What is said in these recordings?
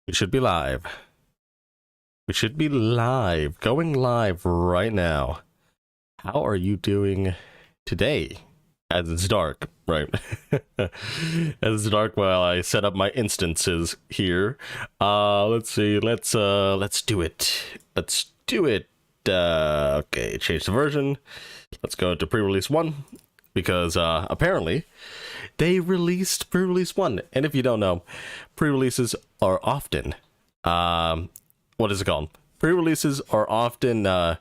We should be live. We should be live. Going live right now. How are you doing today? As it's dark, right? As it's dark while I set up my instances here. Let's see. Let's do it. Let's do it. Okay, change the version. Let's go to pre-release 1 because apparently they released pre-release 1. And if you don't know, pre-releases are often what is it called? Pre-releases are often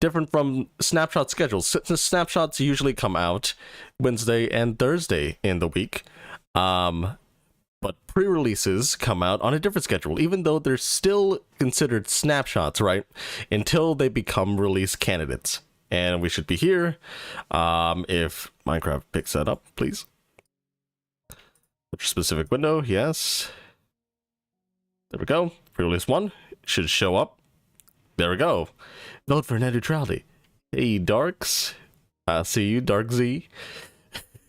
different from snapshot schedules. Snapshots usually come out Wednesday and Thursday in the week, but pre-releases come out on a different schedule, even though they're still considered snapshots, right? Until they become release candidates. And we should be here. If Minecraft picks that up, please. Which specific window? Yes. There we go. Pre-release 1 should show up. There we go. Vote for net neutrality. Hey, Darks. I see you, Dark Z.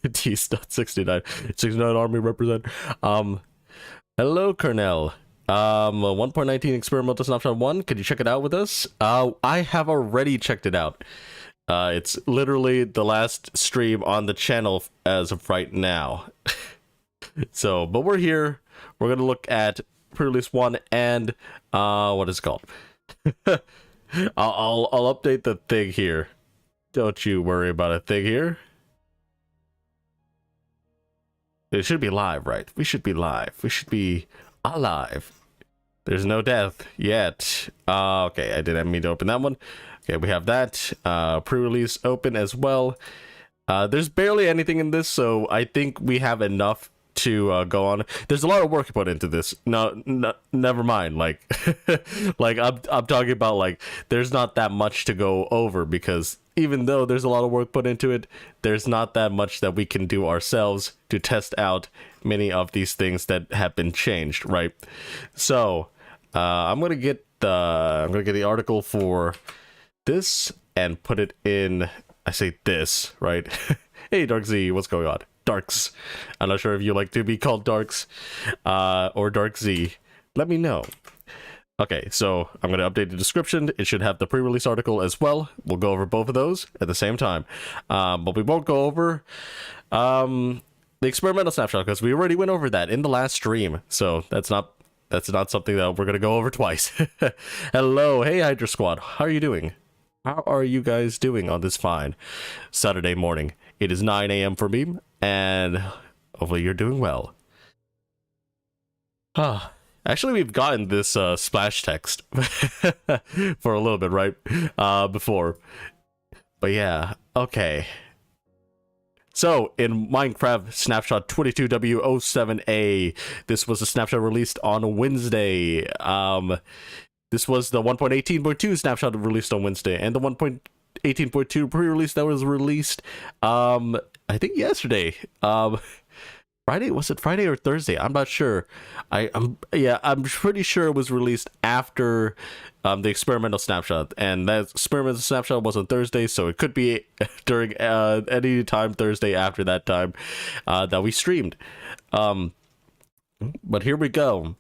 T.69. 69 Army represent. Hello, Cornell. 1.19 experimental snapshot 1. Could you check it out with us? I have already checked it out. It's literally the last stream on the channel as of right now. So, but we're here. We're gonna look at pre-release 1 and what is it called? I'll update the thing here. Don't you worry about a thing here. It should be live, right? We should be live. We should be alive. There's no death yet. Okay, I didn't mean to open that one. Okay, we have that. Pre-release open as well. There's barely anything in this, so I think we have enough to go on. There's a lot of work put into this. No, never mind. Like, like I'm talking about, like, there's not that much to go over, because even though there's a lot of work put into it, there's not that much that we can do ourselves to test out many of these things that have been changed, right? So I'm gonna get the article for this and put it in. I say this, right? Hey, Dark Z, what's going on? Darks. I'm not sure if you like to be called Darks or Dark Z. Let me know. Okay, so I'm going to update the description. It should have the pre-release article as well. We'll go over both of those at the same time. But we won't go over the experimental snapshot because we already went over that in the last stream. So that's not something that we're going to go over twice. Hello. Hey, Hydra Squad. How are you doing? How are you guys doing on this fine Saturday morning? It is 9 a.m. for me, and hopefully you're doing well. Actually, we've gotten this splash text for a little bit, right? Before. But yeah, okay. So, in Minecraft Snapshot 22W07A, this was a snapshot released on Wednesday. This was the 1.18.2 snapshot released on Wednesday, and the 1.18.2 pre-release that was released, I think yesterday. Friday? Was it Friday or Thursday? I'm not sure. I'm pretty sure it was released after the experimental snapshot, and that experimental snapshot was on Thursday, so it could be during any time Thursday after that time that we streamed. But here we go.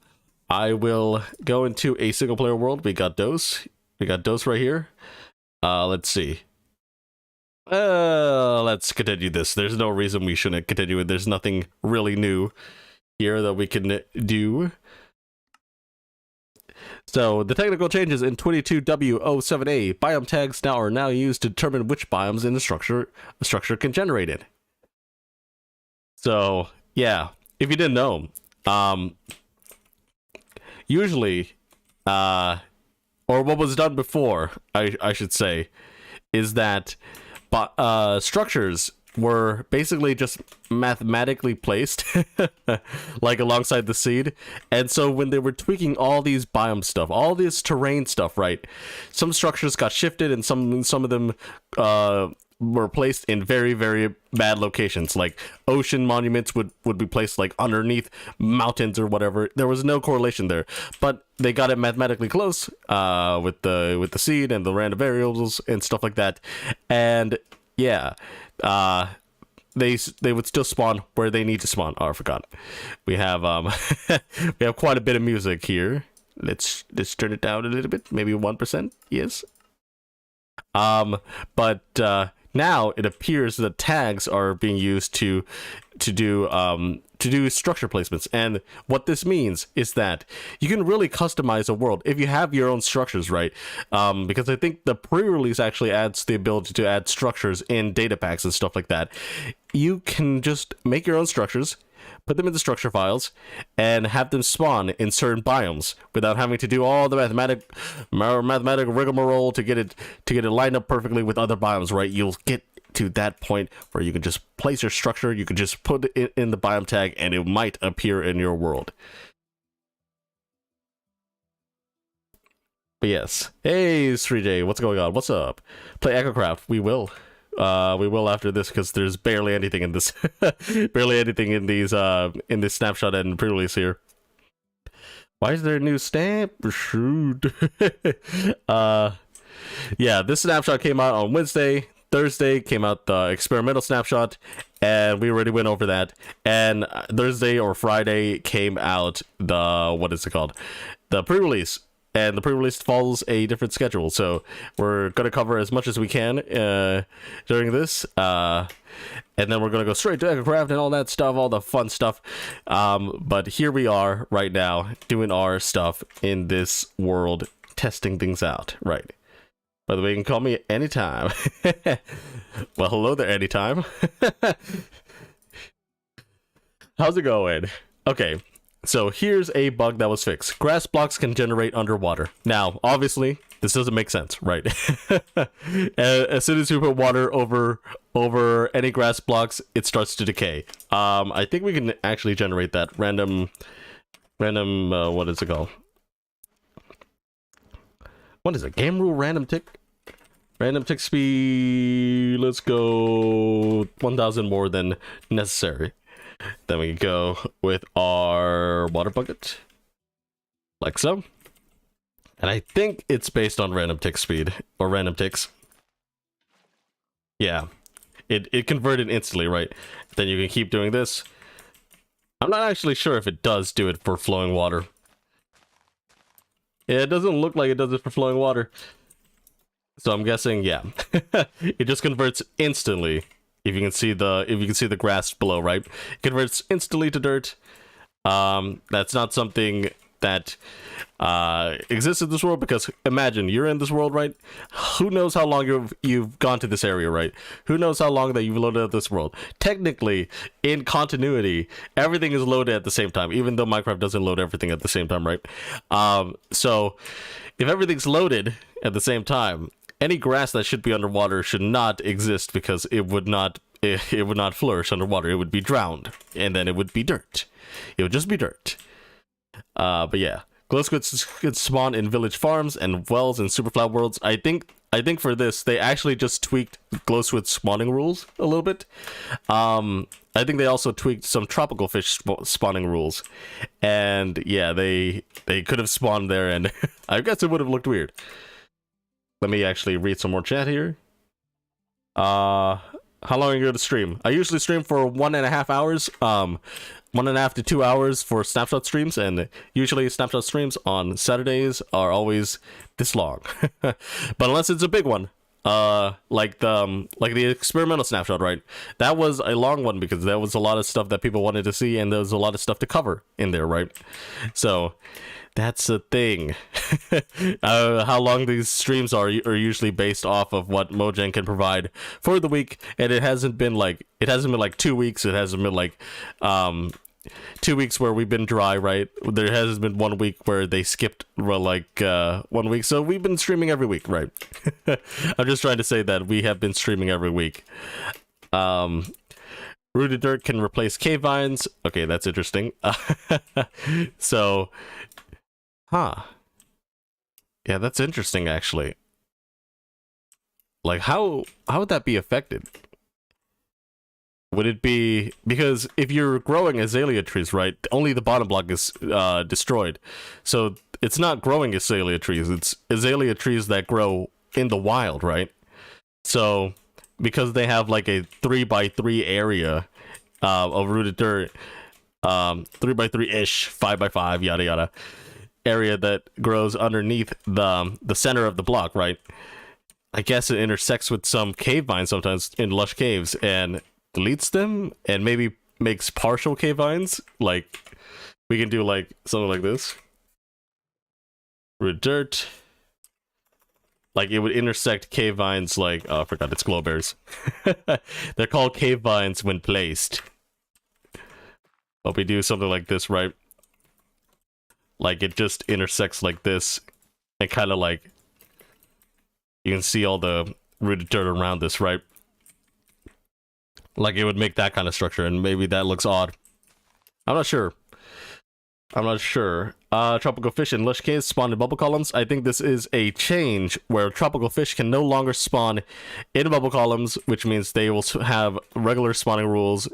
I will go into a single player world. We got Dose. We got Dose right here. Let's see. Let's continue this. There's no reason we shouldn't continue it. There's nothing really new here that we can do. So, the technical changes in 22W07A. Biome tags are now used to determine which biomes in the structure a structure can generate it. So, yeah. If you didn't know, usually, or what was done before, I should say, is that structures were basically just mathematically placed like alongside the seed, and so when they were tweaking all these biome stuff, all this terrain stuff, right, some structures got shifted and some of them were placed in very, very bad locations. Like ocean monuments would be placed like underneath mountains or whatever. There was no correlation there, but they got it mathematically close with the seed and the random variables and stuff like that. And yeah, they would still spawn where they need to spawn. Oh, I forgot. We have we have quite a bit of music here. Let's turn it down a little bit, maybe 1%. Yes. But now it appears that tags are being used to do structure placements, and what this means is that you can really customize a world if you have your own structures, right? Because I think the pre-release actually adds the ability to add structures in data packs and stuff like that. You can just make your own structures, put them into structure files, and have them spawn in certain biomes without having to do all the mathematic rigmarole to get it lined up perfectly with other biomes, right? You'll get to that point where you can just place your structure, you can just put it in the biome tag, and it might appear in your world. But yes, hey 3J, what's going on? What's up? Play EchoCraft. We will after this, because there's barely anything in this barely anything in these in this snapshot and pre-release here. Why is there a new snapshot? Yeah, this snapshot came out on Wednesday. Thursday came out the experimental snapshot, and we already went over that. And Thursday or Friday came out the, what is it called, the pre-release. And the pre-release follows a different schedule, so we're going to cover as much as we can during this, and then we're going to go straight to EchoCraft and all that stuff, all the fun stuff. But here we are right now doing our stuff in this world, testing things out, right? By the way, you can call me anytime. Well, hello there, anytime. How's it going? Okay. So here's a bug that was fixed. Grass blocks can generate underwater. Now, obviously, this doesn't make sense, right? As soon as you put water over any grass blocks, it starts to decay. I think we can actually generate that random, what is it called? What is it? Game rule random tick? Random tick speed. Let's go 1,000 more than necessary. Then we go with our water bucket, like so. And I think it's based on random tick speed, or random ticks. Yeah, it converted instantly, right? Then you can keep doing this. I'm not actually sure if it does do it for flowing water. Yeah, it doesn't look like it does it for flowing water. So I'm guessing, yeah. It just converts instantly. If you can see the grass below, right? It converts instantly to dirt. That's not something that exists in this world, because imagine you're in this world, right? Who knows how long you've gone to this area, right? Who knows how long that you've loaded up this world? Technically, in continuity, everything is loaded at the same time, even though Minecraft doesn't load everything at the same time, right? So if everything's loaded at the same time, any grass that should be underwater should not exist, because it would not flourish underwater. It would be drowned, and then it would be dirt. It would just be dirt. But yeah, glow squids could spawn in village farms and wells and superflower worlds. I think for this they actually just tweaked glow squid spawning rules a little bit. I think they also tweaked some tropical fish spawning rules, and yeah, they could have spawned there, and I guess it would have looked weird. Let me actually read some more chat here. How long are you going to stream? I usually stream for 1.5 hours. 1.5 to 2 hours for snapshot streams, and usually snapshot streams on Saturdays are always this long. But unless it's a big one, like the experimental snapshot, right? That was a long one because there was a lot of stuff that people wanted to see, and there was a lot of stuff to cover in there, right? So that's the thing. How long these streams are usually based off of what Mojang can provide for the week, and it hasn't been like 2 weeks. It hasn't been like 2 weeks where we've been dry, right? There has been 1 week where they skipped 1 week, so we've been streaming every week, right? I'm just trying to say that we have been streaming every week. Rooted dirt can replace cave vines. Okay, that's interesting. So yeah, that's interesting, actually. Like, how would that be affected? Would it be because if you're growing azalea trees, right, only the bottom block is destroyed, so it's not growing azalea trees, it's azalea trees that grow in the wild, right? So because they have like a 3x3 area of rooted dirt, 3x3-ish, 5x5, yada yada, area that grows underneath the center of the block, right? I guess it intersects with some cave vines sometimes in Lush caves and deletes them, and maybe makes partial cave vines. Like, we can do like something like this. Root dirt. Like, it would intersect cave vines like, oh, I forgot, it's glowbears. They're called cave vines when placed. But we do something like this, right? Like, it just intersects like this, and kind of like, you can see all the rooted dirt around this, right? Like, it would make that kind of structure, and maybe that looks odd. I'm not sure. Tropical fish in Lush caves spawn in bubble columns. I think this is a change where tropical fish can no longer spawn in bubble columns, which means they will have regular spawning rules,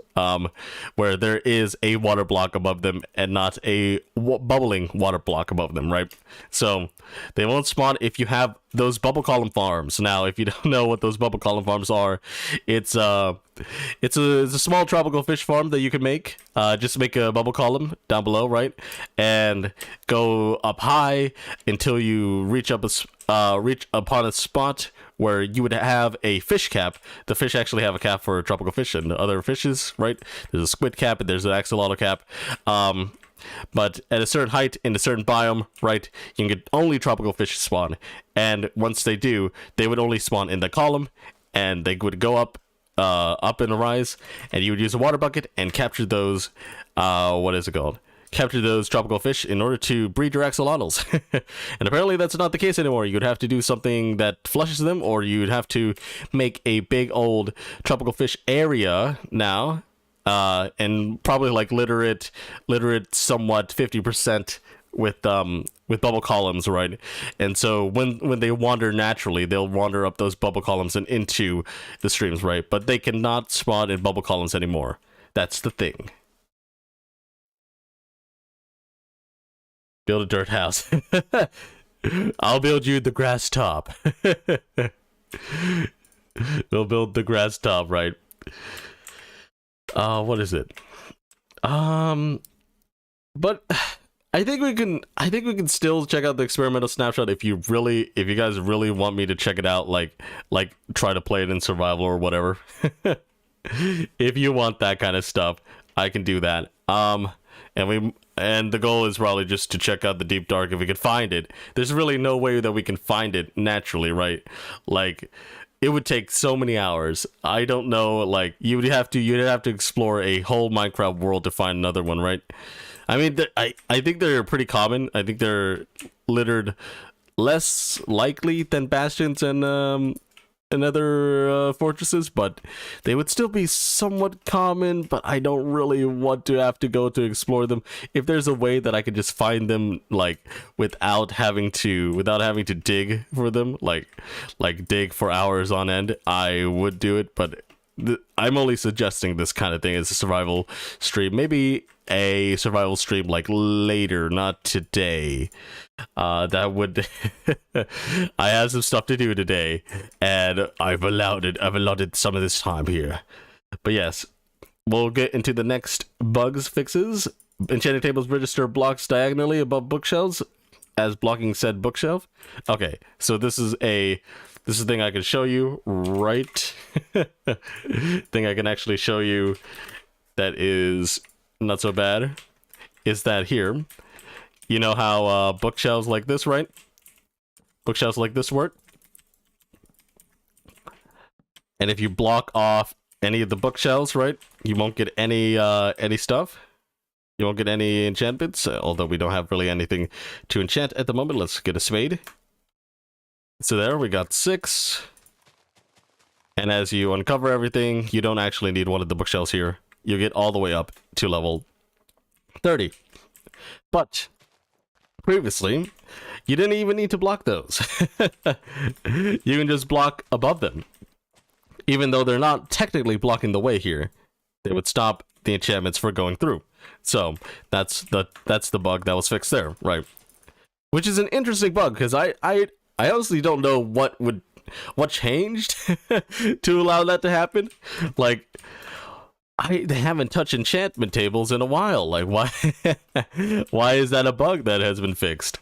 where there is a water block above them and not a bubbling water block above them, right? So they won't spawn if you have those bubble column farms. Now, if you don't know what those bubble column farms are, it's a small tropical fish farm that you can make. Just make a bubble column down below, right? And go up high until you reach upon a spot where you would have a fish cap. The fish actually have a cap for tropical fish and other fishes, right? There's a squid cap and there's an axolotl cap. But at a certain height in a certain biome, right, you can get only tropical fish spawn. And once they do, they would only spawn in the column, and they would go up in a rise, and you would use a water bucket and capture those, capture those tropical fish in order to breed your axolotls. And apparently that's not the case anymore. You'd have to do something that flushes them, or you'd have to make a big old tropical fish area now, and probably like litter it somewhat 50% with bubble columns, right? And so when they wander naturally, they'll wander up those bubble columns and into the streams, right? But they cannot spawn in bubble columns anymore. That's the thing. Build a dirt house. I'll build you the grass top. We'll build the grass top, right? What is it? But I think we can still check out the experimental snapshot if you guys really want me to check it out, like try to play it in survival or whatever. If you want that kind of stuff, I can do that. And the goal is probably just to check out the deep dark if we can find it. There's really no way that we can find it naturally, right? Like, it would take so many hours. I don't know, like, you'd have to explore a whole Minecraft world to find another one, right? I mean, I think they're pretty common. I think they're littered less likely than bastions and other fortresses, but they would still be somewhat common. But I don't really want to have to go to explore them. If there's a way that I could just find them, like, without having to dig for them, like dig for hours on end, I would do it. But I'm only suggesting this kind of thing as a survival stream. Maybe a survival stream like later, not today. That would I have some stuff to do today, and I've allotted some of this time here. But yes, we'll get into the next bugs fixes. Enchanting tables register blocks diagonally above bookshelves as blocking said bookshelf. Okay, so this is a thing I can show you, right? Thing I can actually show you that is not so bad is that here. You know how bookshelves like this, right? Bookshelves like this work. And if you block off any of the bookshelves, right, you won't get any stuff. You won't get any enchantments, although we don't have really anything to enchant at the moment. Let's get a spade. So there, we got 6. And as you uncover everything, you don't actually need one of the bookshelves here. You get all the way up to level 30. But previously, you didn't even need to block those. You can just block above them. Even though they're not technically blocking the way here, they would stop the enchantments from going through. So that's the bug that was fixed there, right? Which is an interesting bug, because I honestly don't know what would what changed to allow that to happen? Like, they haven't touched enchantment tables in a while. Like, why why is that a bug that has been fixed?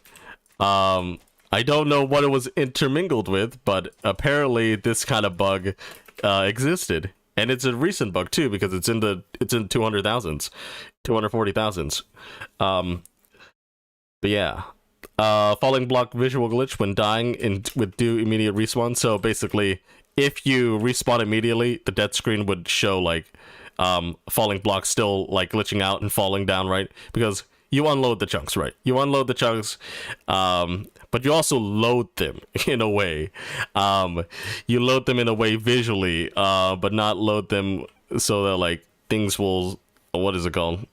I don't know what it was intermingled with, but apparently this kind of bug existed. And it's a recent bug too, because it's in 200,000s, 240,000s. But yeah. Falling block visual glitch when dying with do immediate respawn. So basically, if you respawn immediately, the death screen would show like falling blocks still like glitching out and falling down, right? Because you unload the chunks, right? You unload the chunks, but you also load them in a way. You load them in a way visually, but not load them so that like things will, what is it called?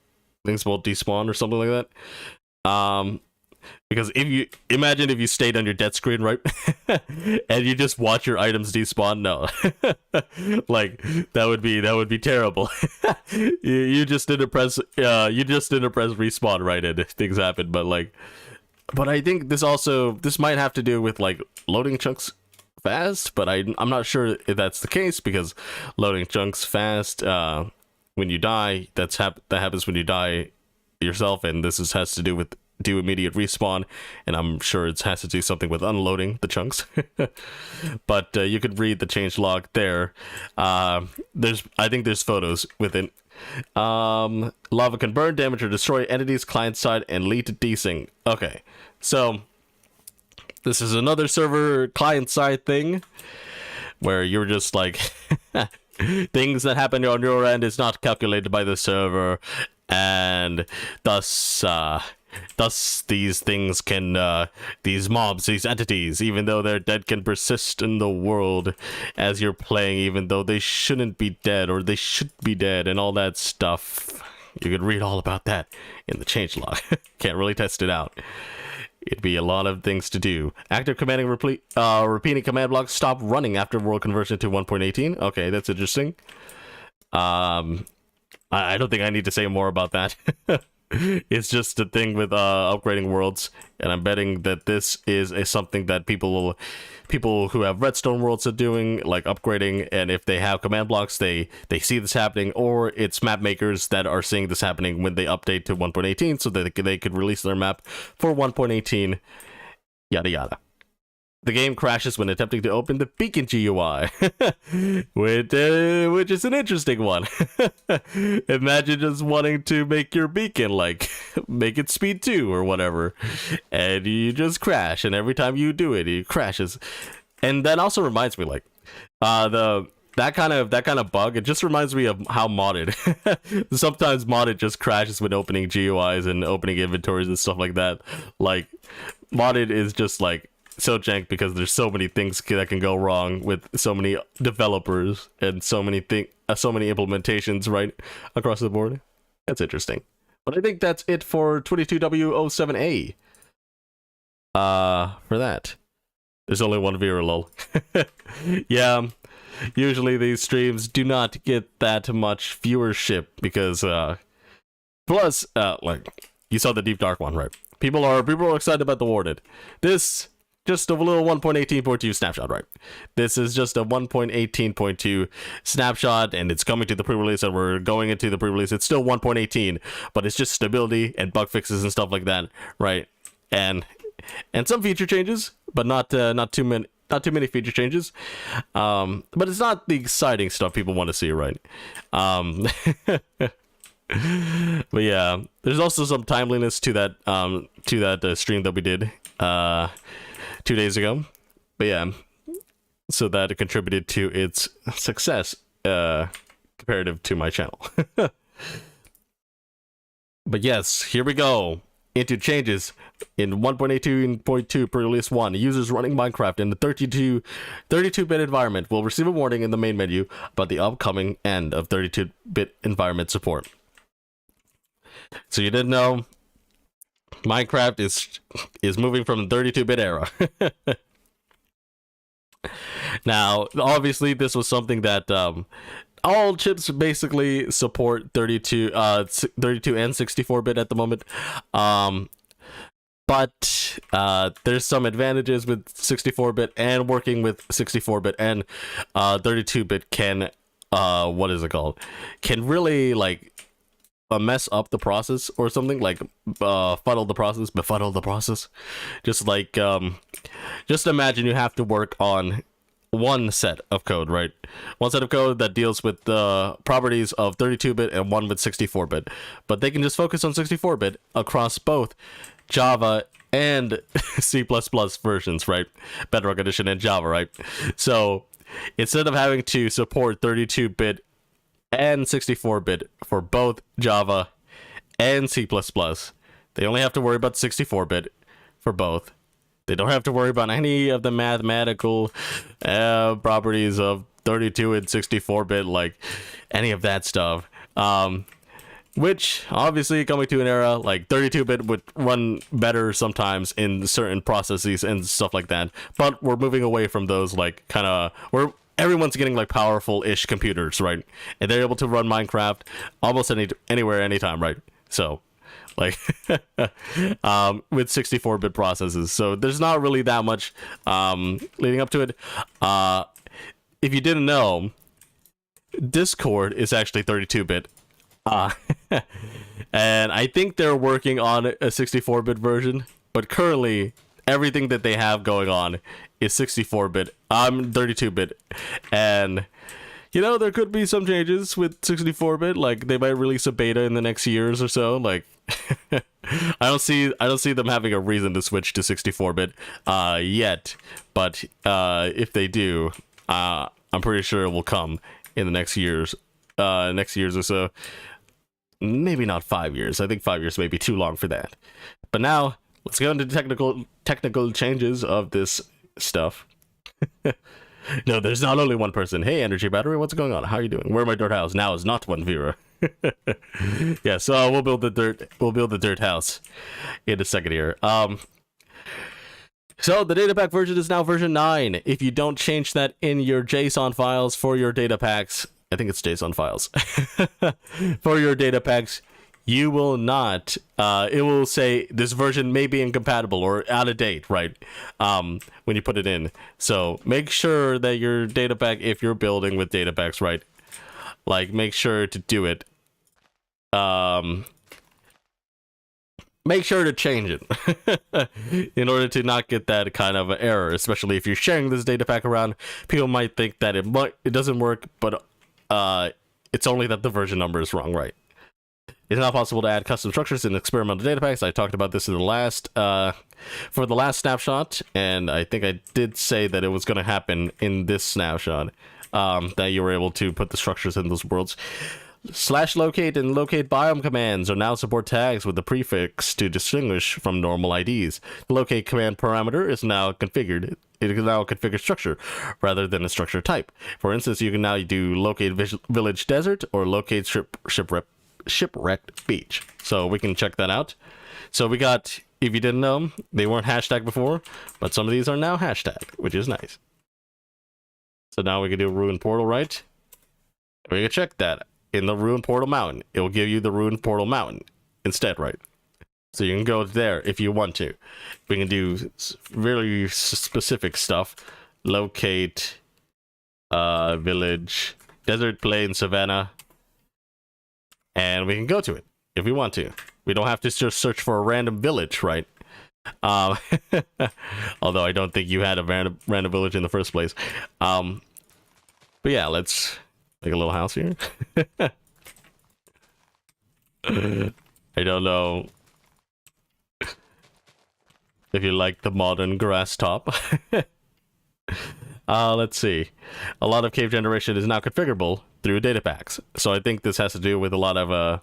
Things will despawn or something like that. Because if you imagine if you stayed on your death screen, right, and you just watch your items despawn, no, like that would be terrible. you just didn't press respawn, right, and things happen. But I think this might have to do with like loading chunks fast, but I'm not sure if that's the case, because loading chunks fast when you die, that happens when you die yourself, and this has to do with do immediate respawn, and I'm sure it has to do something with unloading the chunks. But you could read the change log there. I think there's photos with it. Lava can burn, damage, or destroy entities client side and lead to desync. Okay, so this is another server client side thing where you're just like things that happen on your end is not calculated by the server, and thus these things can, these mobs, these entities, even though they're dead, can persist in the world as you're playing, even though they shouldn't be dead, or they should be dead, and all that stuff. You could read all about that in the changelog. Can't really test it out. It'd be a lot of things to do. Active commanding repeating command blocks stop running after world conversion to 1.18. Okay, that's interesting. I don't think I need to say more about that. It's just a thing with upgrading worlds, and I'm betting that this is something that people who have redstone worlds are doing, like upgrading, and if they have command blocks, they see this happening, or it's map makers that are seeing this happening when they update to 1.18 so that they could release their map for 1.18, yada yada. The game crashes when attempting to open the beacon GUI, which is an interesting one. Imagine just wanting to make your beacon, like, make it speed 2 or whatever, and you just crash, and every time you do it, it crashes. And that also reminds me, like, that kind of bug, it just reminds me of how modded. Sometimes modded just crashes when opening GUIs and opening inventories and stuff like that. Like, modded is just, like, so jank because there's so many things that can go wrong with so many developers and so many implementations right across the board. That's interesting. But I think that's it for 22W07A. For that. There's only one viewer, lol. Yeah, usually these streams do not get that much viewership because plus like you saw the Deep Dark one, right? People are excited about the Warded. This just a little 1.18.2 snapshot, right? This is just a 1.18.2 snapshot, and it's coming to the pre-release, and we're going into the pre-release. It's still 1.18, but it's just stability and bug fixes and stuff like that, right? And some feature changes, but not too many feature changes. But it's not the exciting stuff people want to see, right? But yeah, there's also some timeliness to that stream that we did 2 days ago. But yeah, so that it contributed to its success comparative to my channel. But yes, here we go into changes in 1.18.2 pre-release 1. Users running Minecraft in the 32-bit environment will receive a warning in the main menu about the upcoming end of 32-bit environment support. So you didn't know, Minecraft is moving from the 32-bit era. Now, obviously, this was something that all chips basically support 32 and 64-bit at the moment. but there's some advantages with 64-bit, and working with 64-bit and 32-bit can what is it called, can really like mess up the process or something, like befuddle the process. Just like just imagine you have to work on one set of code, right? One set of code that deals with the properties of 32-bit and one with 64-bit, but they can just focus on 64-bit across both Java and C++ versions, right? Bedrock Edition and Java, right? So instead of having to support 32-bit and 64-bit for both Java and C++, they only have to worry about 64-bit for both. They don't have to worry about any of the mathematical properties of 32 and 64-bit, like any of that stuff. Which, obviously, coming to an era, like 32-bit would run better sometimes in certain processes and stuff like that. But we're moving away from those, like, kind of, everyone's getting, like, powerful-ish computers, right? And they're able to run Minecraft almost anywhere, anytime, right? So, like, with 64-bit processes. So there's not really that much leading up to it. If you didn't know, Discord is actually 32-bit. And I think they're working on a 64-bit version, but currently everything that they have going on is 64-bit. 32-bit. And you know, there could be some changes with 64-bit, like they might release a beta in the next years or so. Like I don't see them having a reason to switch to 64-bit yet, but if they do, I'm pretty sure it will come in the next years or so. Maybe not 5 years. I think 5 years may be too long for that. But now let's go into technical changes of this stuff. No, there's not only one person. Hey, Energy Battery, what's going on? How are you doing? Where my dirt house now is not one viewer. Yeah, so we'll build the dirt house in a second here. So the data pack version is now version 9. If you don't change that in your JSON files for your data packs, I think it's JSON files for your data packs, you will not, it will say this version may be incompatible or out of date, right? When you put it in. So make sure that your data pack, if you're building with data packs, right? Like, make sure to do it. Make sure to change it in order to not get that kind of error, especially if you're sharing this data pack around. People might think that it doesn't work, but it's only that the version number is wrong, right? It's not possible to add custom structures in experimental data packs. I talked about this in the last for the last snapshot, and I think I did say that it was going to happen in this snapshot, that you were able to put the structures in those worlds. /locate and locate biome commands are now support tags with the prefix to distinguish from normal IDs. The locate command parameter is now configured. It is now a configured structure rather than a structure type. For instance, you can now do locate village desert or locate shipwrecked beach. So we can check that out. So we got, if you didn't know, they weren't hashtag before, but some of these are now hashtag, which is nice. So now we can do Rune Portal, right? We can check that. In the Rune Portal Mountain, it will give you the Rune Portal Mountain instead, right? So you can go there if you want to. We can do really specific stuff. Locate village, desert, plain, savannah, and we can go to it if we want to. We don't have to just search for a random village, right? Although I don't think you had a random village in the first place. But yeah, let's make a little house here. I don't know if you like the modern grass top. Let's see. A lot of cave generation is now configurable through data packs. So I think this has to do with a lot of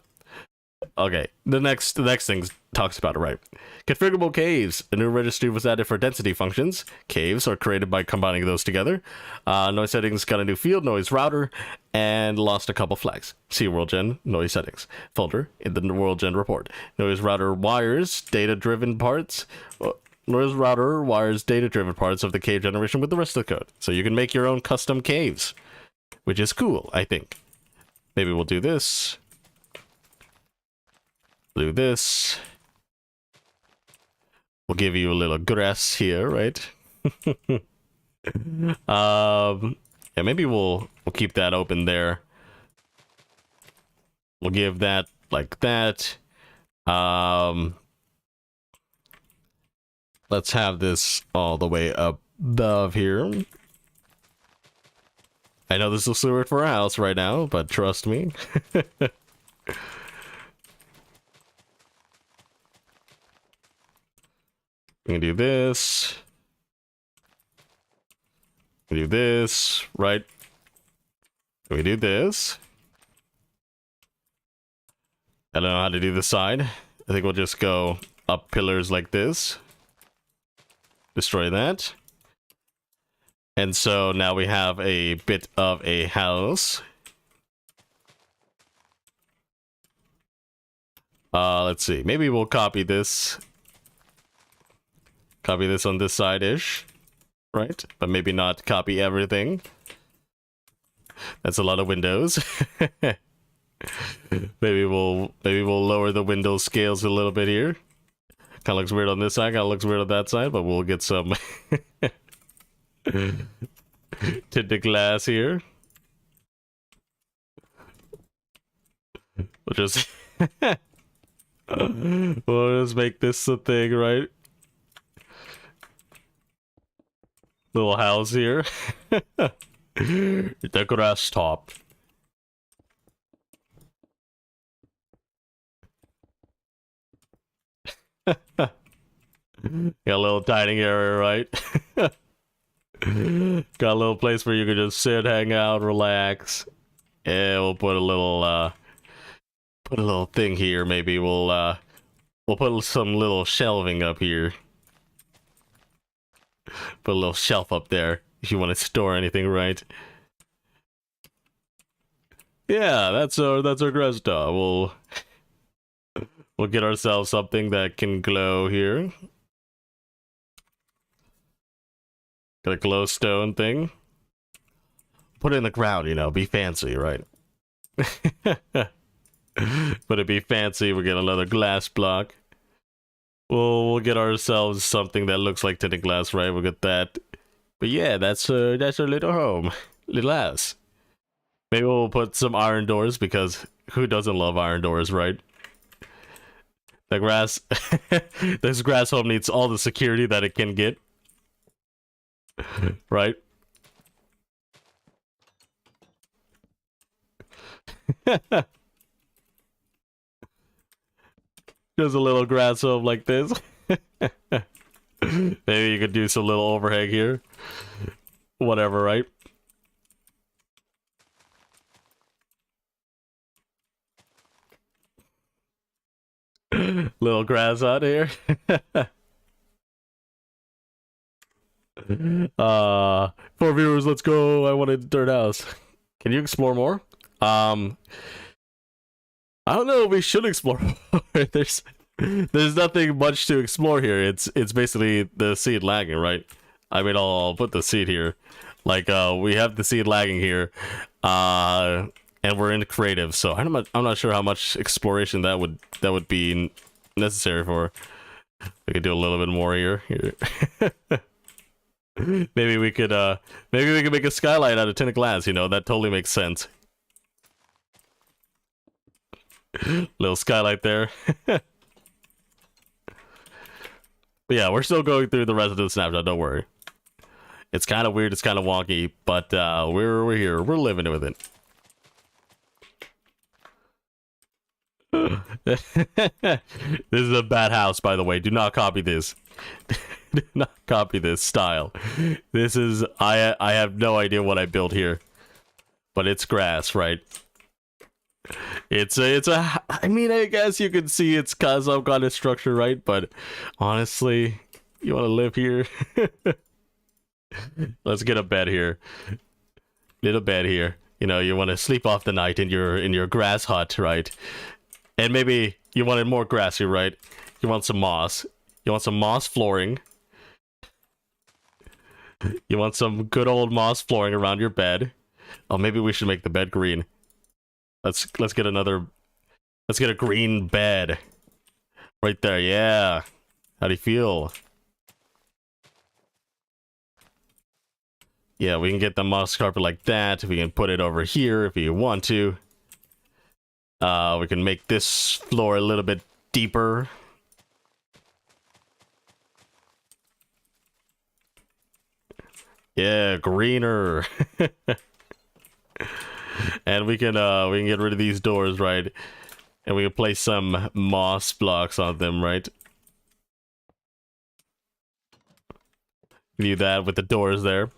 okay, the next thing talks about it, right? Configurable caves. A new registry was added for density functions. Caves are created by combining those together. Noise settings got a new field noise router and lost a couple flags. See WorldGen noise settings folder in the WorldGen report. Noise router wires data-driven parts. Noise router wires data-driven parts of the cave generation with the rest of the code. So you can make your own custom caves, which is cool, I think. Maybe we'll do this. Do this. We'll give you a little grass here, right? Yeah, maybe we'll keep that open there. We'll give that like that. Let's have this all the way up above here. I know this is weird for a house right now, but trust me. We can do this. We do this, right? We do this. I don't know how to do the side. I think we'll just go up pillars like this. Destroy that. And so now we have a bit of a house. Let's see. Maybe we'll copy this. Copy this on this side-ish. Right? But maybe not copy everything. That's a lot of windows. Maybe we'll lower the window scales a little bit here. Kind of looks weird on this side, kind of looks weird on that side, but we'll get some tinted glass here. We'll just we'll just make this a thing, right? Little house here. The grass top. Got a little dining area, right? Got a little place where you can just sit, hang out, relax. And we'll put a little thing here. Maybe we'll put some little shelving up here. Put a little shelf up there if you want to store anything, right? Yeah, that's our grass top. We'll get ourselves something that can glow here. Got a glowstone thing. Put it in the ground, you know, be fancy, right? But it'd be fancy, we'll get another glass block. We'll get ourselves something that looks like tinted glass, right? We'll get that. But yeah, that's our little home. Little house. Maybe we'll put some iron doors, because who doesn't love iron doors, right? The grass, this grass home needs all the security that it can get. Right? Just a little grass home like this. Maybe you could do some little overhang here. Whatever, right? Little grass out here. For viewers, let's go. I wanted a dirt house. Can you explore more? I don't know if we should explore more. There's nothing much to explore here. It's basically the seed lagging, right? I mean, I'll put the seed here. Like, we have the seed lagging here. And we're in creative, so I'm not sure how much exploration that would be necessary for. We could do a little bit more here. Maybe we could make a skylight out of tinted glass, you know, that totally makes sense. Little skylight there. But yeah, we're still going through the rest of the snapshot, don't worry. It's kind of weird, it's kind of wonky, but we're here, we're living with it. This is a bad house, by the way. Do not copy this. Do not copy this style. This is I have no idea what I built here, but it's grass, right? It's a I mean, I guess you can see it's got some kind of structure, right? But honestly, you want to live here? Let's get a bed here. Little bed here. You know, you want to sleep off the night in your grass hut, right? And maybe you wanted more grassy, right? You want some moss. You want some moss flooring. You want some good old moss flooring around your bed. Oh, maybe we should make the bed green. Let's get a green bed. Right there, yeah. How do you feel? Yeah, we can get the moss carpet like that. We can put it over here if you want to. We can make this floor a little bit deeper. Yeah, greener. And we can get rid of these doors, right? And we can place some moss blocks on them, right? Do that with the doors there.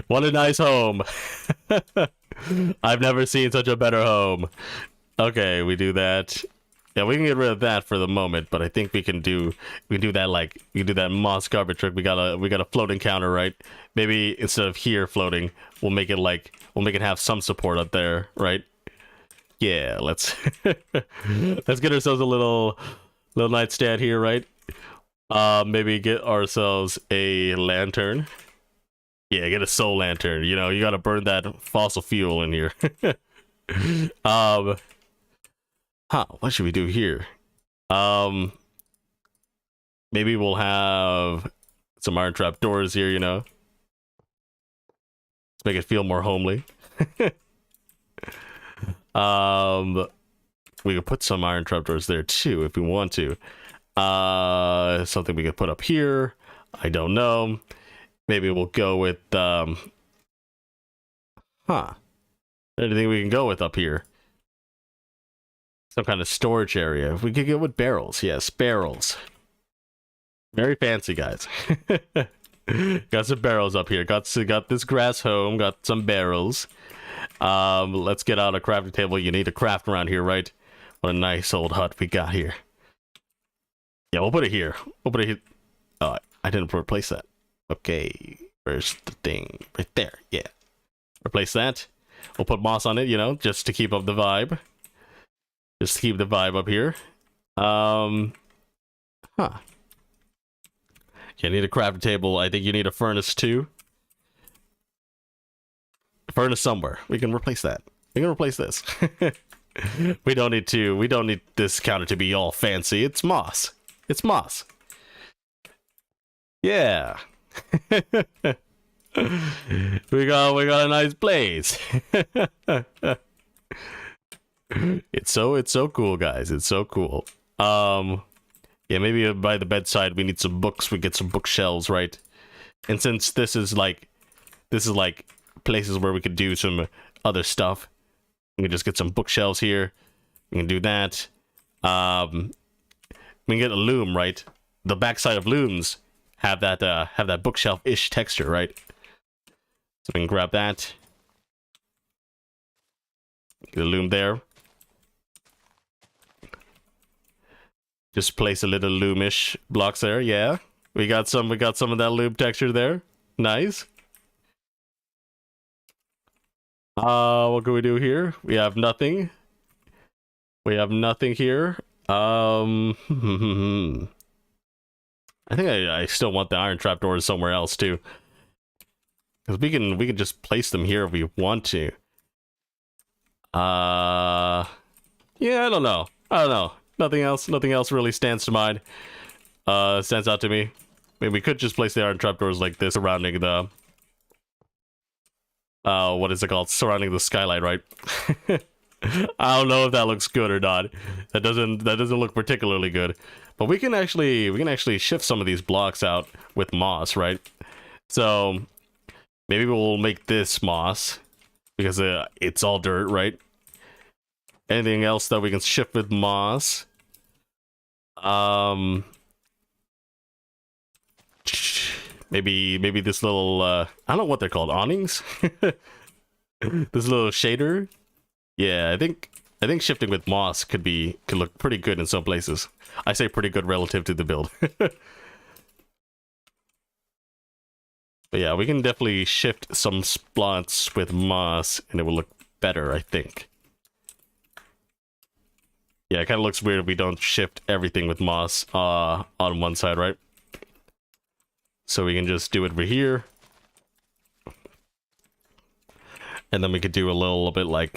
What a nice home. I've never seen such a better home. Okay, we do that. Yeah, we can get rid of that for the moment, but I think we can do that, like we can do that moss carpet trick. We got a floating counter, right? Maybe instead of here floating, we'll make it have some support up there, right? Yeah, let's let's get ourselves a little nightstand here, right? Maybe get ourselves a lantern. Yeah, get a soul lantern. You know, you gotta burn that fossil fuel in here. What should we do here? Maybe we'll have some iron trap doors here, you know. Let's make it feel more homely. We could put some iron trap doors there too if we want to. Something we could put up here. I don't know. Maybe we'll go with anything we can go with up here. Some kind of storage area. If we could get with barrels. Yes, barrels. Very fancy, guys. Got some barrels up here. Got this grass home. Got some barrels. Let's get out a crafting table. You need to craft around here, right? What a nice old hut we got here. Yeah, we'll put it here. We'll put it here. Oh, I didn't replace that. Okay, where's the thing? Right there. Yeah. Replace that. We'll put moss on it, you know, just to keep up the vibe. Just to keep the vibe up here. You need a crafting table. I think you need a furnace too. Furnace somewhere. We can replace that. We can replace this. We don't need this counter to be all fancy. It's moss. It's moss. Yeah. we got a nice place. It's so cool, guys. It's so cool. Yeah, maybe by the bedside we need some books. We get some bookshelves, right? And since this is like places where we could do some other stuff, we can just get some bookshelves here. We can do that. We can get a loom, right? The backside of looms have that bookshelf-ish texture, right? So we can grab that. Get a loom there. Just place a little loomish blocks there. Yeah, we got some of that loom texture there. Nice. What can we do here? We have nothing. We have nothing here. I think I still want the iron trap doors somewhere else too, because we can just place them here if we want to. Yeah, I don't know. Nothing else really stands to mind. Stands out to me. I mean, we could just place the iron trapdoors like this surrounding the what is it called? Surrounding the skylight, right? I don't know if that looks good or not. That doesn't look particularly good. But we can actually shift some of these blocks out with moss, right? So maybe we'll make this moss because it's all dirt, right? Anything else that we can shift with moss? Maybe this little I don't know what they're called, awnings. This little shader. Yeah, I think shifting with moss could look pretty good in some places. I say pretty good relative to the build. But yeah, we can definitely shift some spots with moss and it will look better, I think. Yeah, it kind of looks weird if we don't shift everything with moss on one side, right? So we can just do it over here. And then we could do a little bit like,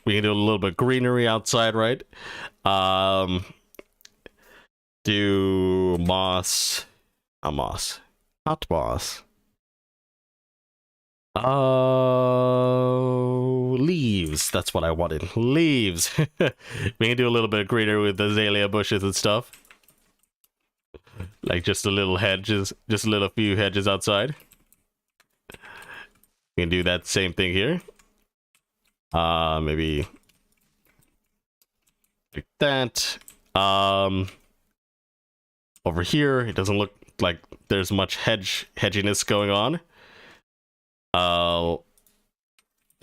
we can do a little bit greenery outside, right? Do moss. Moss. Not moss. Oh, leaves. That's what I wanted. Leaves. We can do a little bit greener with the Azalea bushes and stuff. Like just a little hedges, just a little few hedges outside. We can do that same thing here. Maybe like that. Over here, it doesn't look like there's much hedginess going on.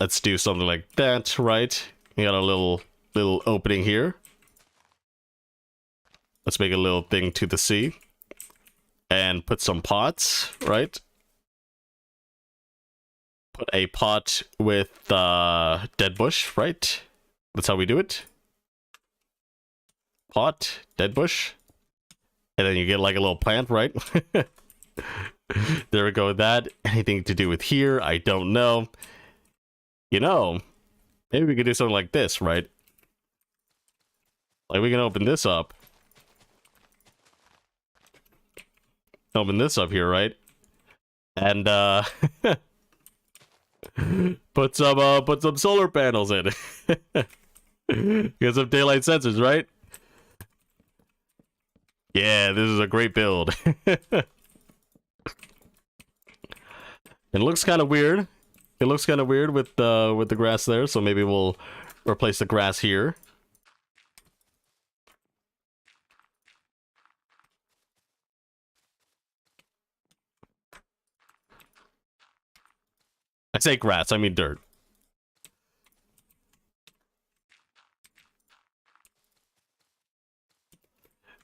Let's do something like that, right? We got a little opening here. Let's make a little thing to the sea. And put some pots, right? Put a pot with dead bush, right? That's how we do it. Pot, dead bush. And then you get like a little plant, right? There we go with that. Anything to do with here? I don't know. You know, maybe we could do something like this, right? Like we can open this up. Open this up here, right? And put some solar panels in. Get some daylight sensors, right? Yeah, this is a great build. It looks kind of weird. It looks kind of weird with the grass there, so maybe we'll replace the grass here. I say grass, I mean dirt.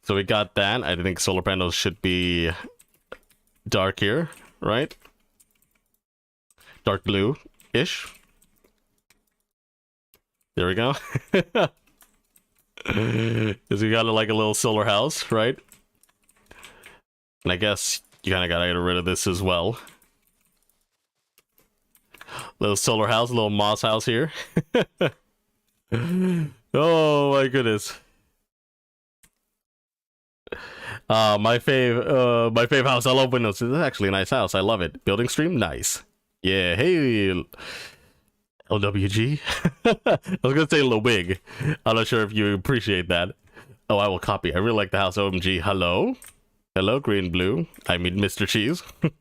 So we got that. I think solar panels should be dark here, right? Dark blue-ish. There we go. Because we got like a little solar house, right? And I guess you kind of gotta get rid of this as well. Little solar house, little moss house here. Oh my goodness. My fave house. I love windows. This is actually a nice house. I love it. Building stream, nice. Yeah, hey, LWG. I was gonna say a little big. I'm not sure if you appreciate that. Oh, I will copy. I really like the house. OMG. Hello, hello, green blue. I mean, Mr. Cheese. If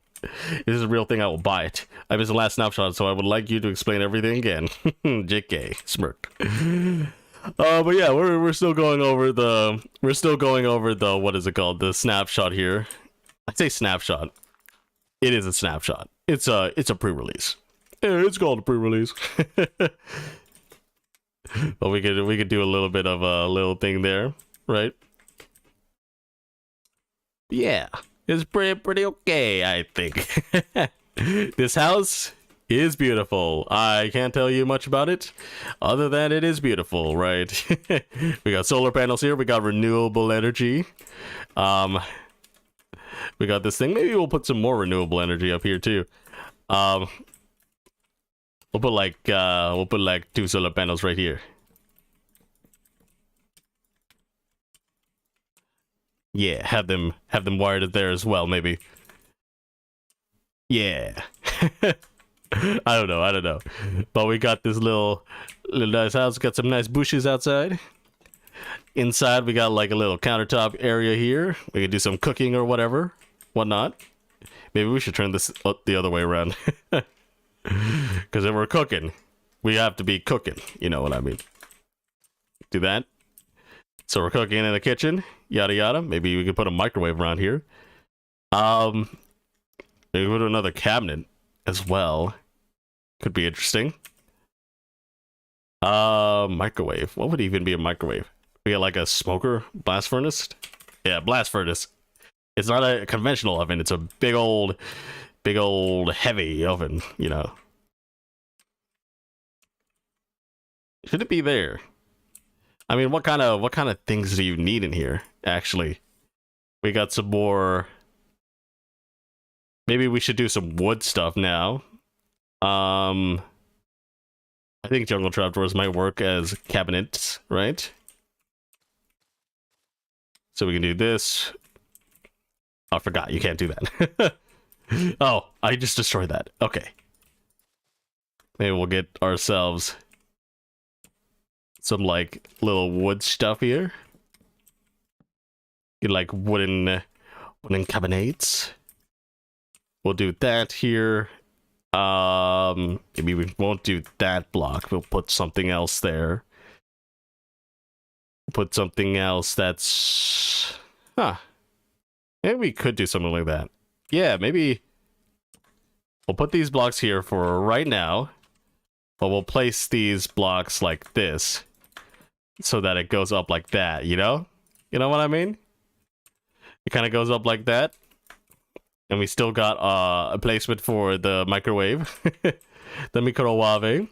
this is a real thing, I will buy it. I missed the last snapshot, so I would like you to explain everything again. JK, smirk. But yeah, we're still going over the what is it called? The snapshot here. I say snapshot. It is a snapshot. It's a pre-release. Yeah, it's called a pre-release. But we could do a little bit of a little thing there, right? Yeah, it's pretty okay, I think. This house is beautiful. I can't tell you much about it other than it is beautiful, right? We got solar panels here. We got renewable energy. We got this thing. Maybe we'll put some more renewable energy up here too. We'll put like 2 solar panels right here. Yeah, have them wired there as well, maybe. Yeah. I don't know. But we got this little nice house. Got some nice bushes outside. Inside we got like a little countertop area here. We could do some cooking or whatnot. Maybe we should turn this the other way around. Because if we're cooking, we have to be cooking. You know what I mean. Do that. So we're cooking in the kitchen. Yada yada. Maybe we could put a microwave around here. Maybe put another cabinet as well. Could be interesting. Microwave. What would even be a microwave? We got like a smoker, blast furnace. Yeah, blast furnace. It's not a conventional oven. It's a big old heavy oven. You know. Should it be there? I mean, what kind of things do you need in here? Actually, we got some more. Maybe we should do some wood stuff now. I think jungle trapdoors might work as cabinets, right? So we can do this. Oh, I forgot. You can't do that. Oh, I just destroyed that. Okay. Maybe we'll get ourselves some, like, little wood stuff here. Get, like, wooden cabinets. We'll do that here. Maybe we won't do that block. We'll put something else there. Put something else that's... Huh. Maybe we could do something like that. Yeah, maybe... We'll put these blocks here for right now. But we'll place these blocks like this. So that it goes up like that, you know? You know what I mean? It kind of goes up like that. And we still got a placement for the microwave. The microwave.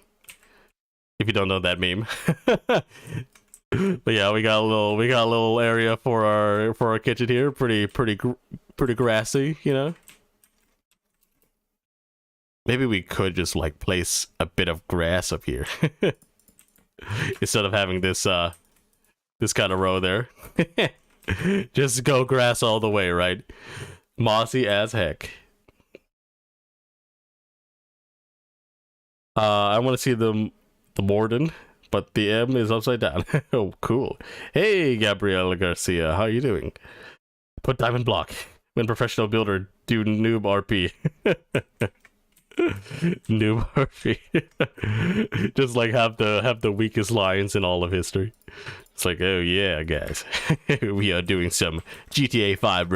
If you don't know that meme. But yeah, we got a little area for our kitchen here. Pretty grassy, you know. Maybe we could just like place a bit of grass up here. Instead of having this this kind of row there. Just go grass all the way, right? Mossy as heck. I want to see the Morden, but the M is upside down. Oh, cool. Hey, Gabriela Garcia, how are you doing? Put diamond block. When professional builder, do noob RP. Noob RP. Just like have the weakest lines in all of history. It's like, oh yeah, guys, we are doing some GTA 5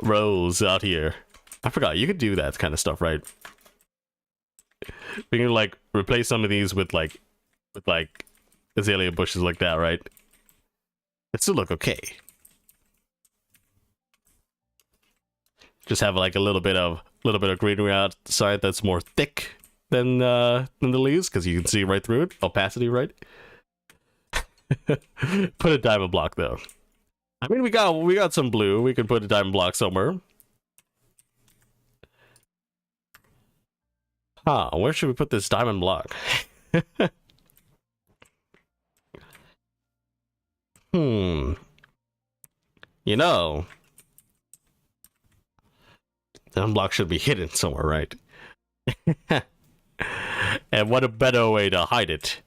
rolls out here. I forgot you could do that kind of stuff, right? We can like replace some of these with like azalea bushes like that, right? It still look okay. Just have like a little bit of greenery outside that's more thick than the leaves, because you can see right through it. Opacity, right? Put a diamond block though. I mean, we got some blue. We could put a diamond block somewhere. Huh, where should we put this diamond block? You know, diamond block should be hidden somewhere, right? And what a better way to hide it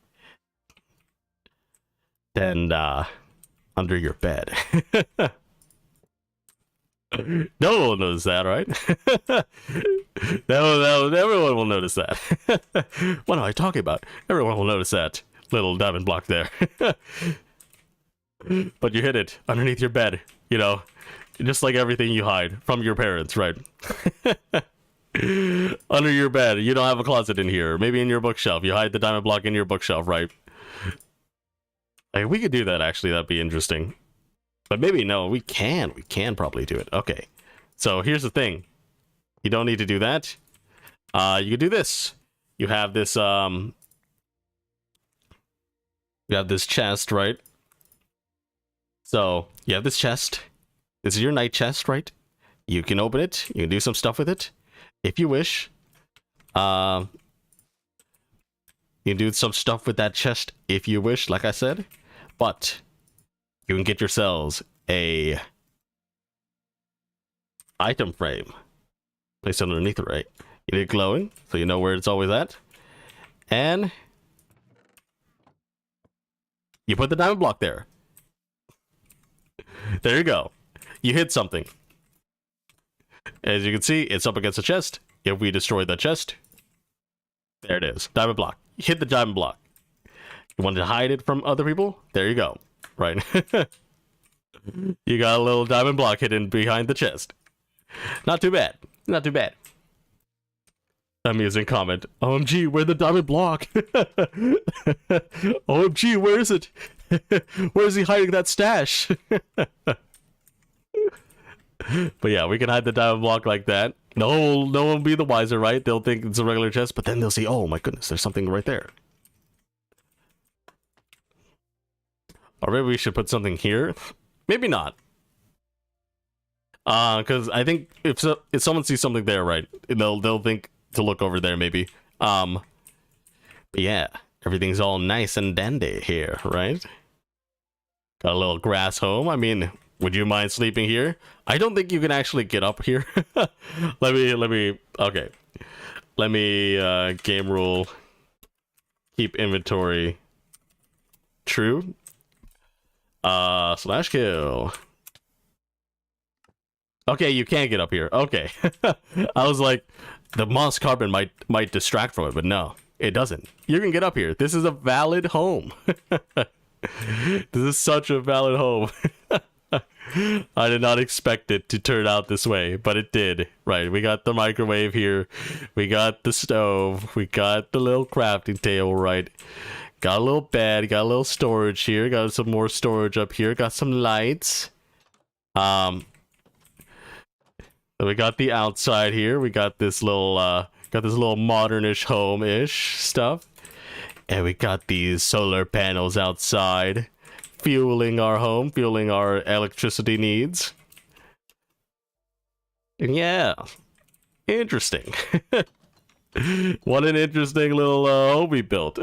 than under your bed. No one will notice that, right? No, everyone will notice that. What am I talking about? Everyone will notice that little diamond block there. But you hid it underneath your bed, you know, just like everything you hide from your parents, right? Under your bed. You don't have a closet in here. Maybe in your bookshelf. You hide the diamond block in your bookshelf, right? Like, we could do that, actually. That'd be interesting. But maybe, no, we can. We can probably do it. Okay. So, here's the thing. You don't need to do that. You could do this. You have this, you have this chest, right? So, you have this chest. This is your night chest, right? You can open it. You can do some stuff with it. If you wish. You can do some stuff with that chest if you wish, like I said. But you can get yourselves a item frame. Place it underneath it, right? You need it glowing, so you know where it's always at. And you put the diamond block there. There you go. You hit something. As you can see, it's up against the chest. If we destroy the chest, there it is. Diamond block. You hit the diamond block. You want to hide it from other people? There you go. Right. You got a little diamond block hidden behind the chest. Not too bad. Not too bad. Amusing comment. OMG, where's the diamond block? OMG, where is it? Where is he hiding that stash? But yeah, we can hide the diamond block like that. No one will be the wiser, right? They'll think it's a regular chest, but then they'll see, oh my goodness, there's something right there. Or maybe we should put something here. Maybe not. Because I think if someone sees something there, right, they'll think to look over there, maybe. But yeah, everything's all nice and dandy here, right? Got a little grass home. I mean, would you mind sleeping here? I don't think you can actually get up here. Okay. Let me, game rule. Keep inventory true. Slash kill. Okay, you can't get up here. Okay. I was like, the moss carbon might distract from it, but no, it doesn't. You can get up here. This is a valid home. This is such a valid home. I did not expect it to turn out this way, but it did. Right, we got the microwave here. We got the stove. We got the little crafting table, right? Got a little bed. Got a little storage here. Got some more storage up here. Got some lights. We got the outside here. We got this little modernish home-ish stuff. And we got these solar panels outside, fueling our home, fueling our electricity needs. And yeah, interesting. What an interesting little home we built.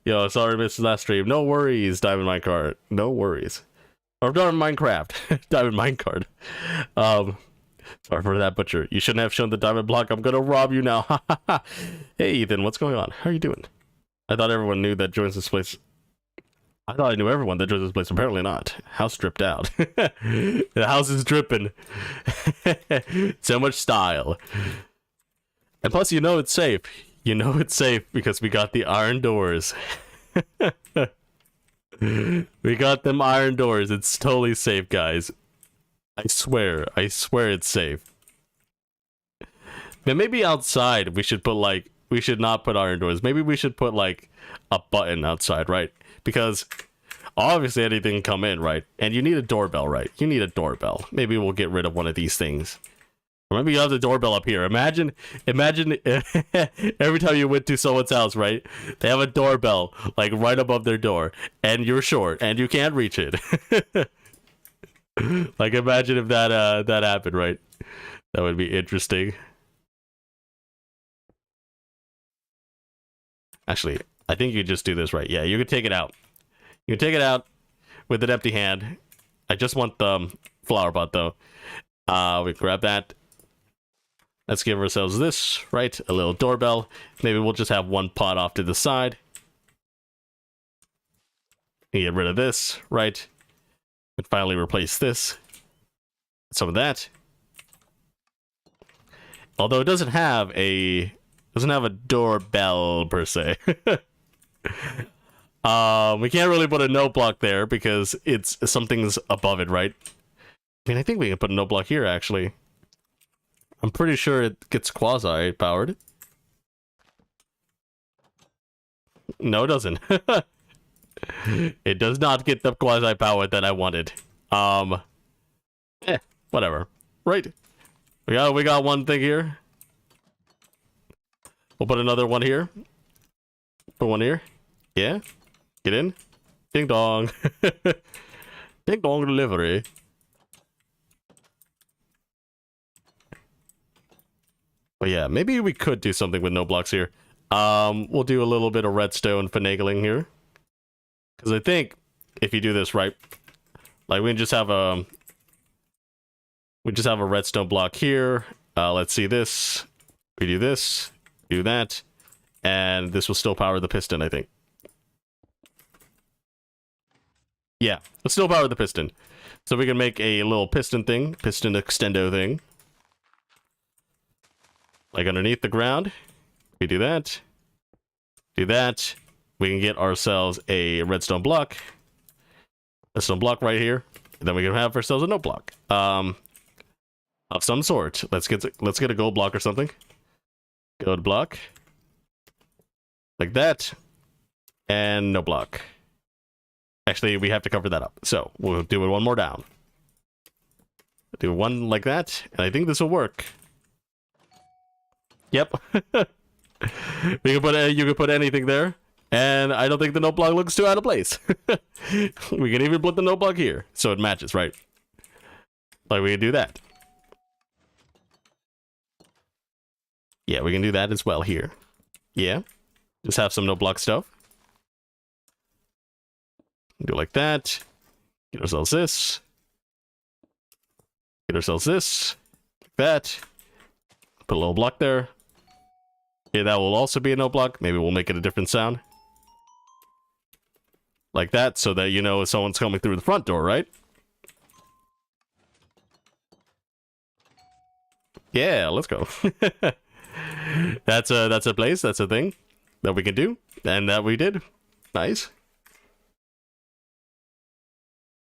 Yo, sorry I missed the last stream. No worries, Diamond Minecart. No worries. Or Diamond Minecraft. Diamond Minecart. Sorry for that, Butcher. You shouldn't have shown the diamond block. I'm gonna rob you now. Hey, Ethan, what's going on? How are you doing? I thought everyone knew that joins this place. I thought I knew everyone that joins this place. Apparently not. House dripped out. The house is dripping. So much style. And plus, you know it's safe. You know it's safe because we got the iron doors. We got them iron doors. It's totally safe, guys. I swear it's safe. But maybe outside we should put like, we should not put iron doors. Maybe we should put like a button outside, right? Because obviously anything can come in, right? And you need a doorbell, right? You need a doorbell. Maybe we'll get rid of one of these things. Or maybe you have the doorbell up here. Imagine every time you went to someone's house, right? They have a doorbell like right above their door, and you're short and you can't reach it. Like, imagine if that happened, right? That would be interesting. Actually, I think you just do this, right? Yeah, you can take it out. You can take it out with an empty hand. I just want the flower pot, though. We grab that. Let's give ourselves this, right? A little doorbell. Maybe we'll just have one pot off to the side. And get rid of this, right? And finally replace this. Some of that. Although it doesn't have a doorbell per se. We can't really put a note block there because it's something's above it, right? I mean, I think we can put a note block here actually. I'm pretty sure it gets quasi powered. No, it doesn't. It does not get the quasi power that I wanted. Whatever. Right. We got one thing here. We'll put another one here. Put one here. Yeah. Get in. Ding dong. Ding dong delivery. But yeah, maybe we could do something with no blocks here. We'll do a little bit of redstone finagling here. Because I think if you do this right, like we just have a redstone block here. Let's see this. We do this, do that, and this will still power the piston, I think. Yeah, it'll still power the piston. So we can make a little piston thing, piston extendo thing. Like underneath the ground. We do that. Do that. We can get ourselves a redstone block. Redstone block right here. And then we can have ourselves a note block. Of some sort. Let's get a gold block or something. Gold block. Like that. And no block. Actually, we have to cover that up. So we'll do it one more down. Do one like that. And I think this will work. Yep. You can put anything there. And I don't think the note block looks too out of place. We can even put the note block here. So it matches, right? Like we can do that. Yeah, we can do that as well here. Yeah. Just have some note block stuff. Do like that. Get ourselves this. Get ourselves this. Like that. Put a little block there. Okay, that will also be a no block. Maybe we'll make it a different sound. Like that, so that you know if someone's coming through the front door, right? Yeah, let's go. That's a place, that's a thing that we can do, and that we did. Nice.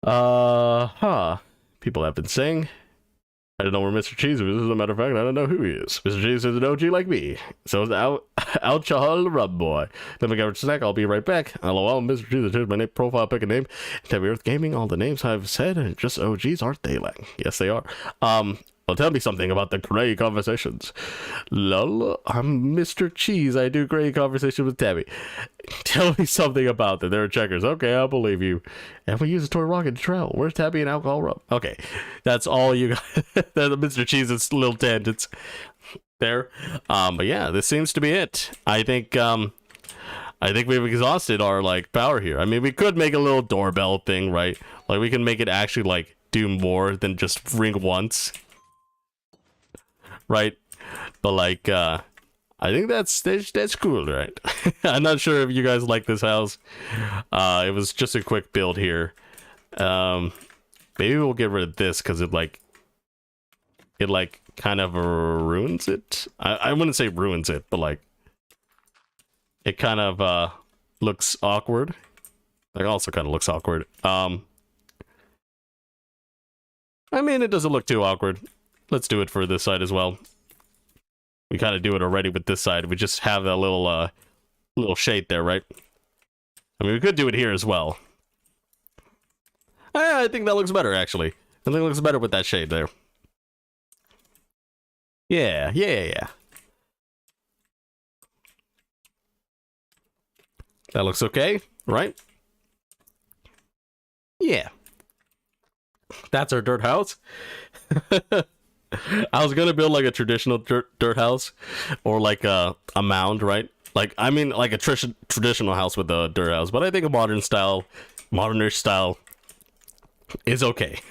People have been saying, I don't know where Mr. Cheese is. As a matter of fact, I don't know who he is. Mr. Cheese is an OG like me. So is Alcohol Rub Boy. Let me get a snack. I'll be right back. LOL, Mr. Cheese. Here's my name, profile, pick a name. Tabby Earth Gaming. All the names I've said are just OGs, aren't they, Lang? Yes, they are. Well, tell me something about the gray conversations. Lol, I'm Mr. Cheese. I do gray conversation with Tabby. Tell me something about them. They're checkers. Okay, I'll believe you. And we use a toy rocket to travel. Where's Tabby and Alcohol Rub? Okay, that's all you got. The Mr. Cheese's little tangents there. But yeah, this seems to be it. I think we've exhausted our like power here. I mean, we could make a little doorbell thing, right? Like we can make it actually like do more than just ring once. Right, but like I think that's cool, right? I'm not sure if you guys like this house. It was just a quick build here. Maybe we'll get rid of this because it kind of ruins it. I wouldn't say ruins it, but like it kind of looks awkward. Like also kind of looks awkward. I mean, it doesn't look too awkward. Let's do it for this side as well. We kind of do it already with this side. We just have that little shade there, right? I mean, we could do it here as well. I think that looks better, actually. I think it looks better with that shade there. Yeah. That looks okay, right? Yeah. That's our dirt house. I was gonna build like a traditional dirt house, or like a mound, right? Like I mean, like a traditional house with a dirt house. But I think a modernish style, is okay.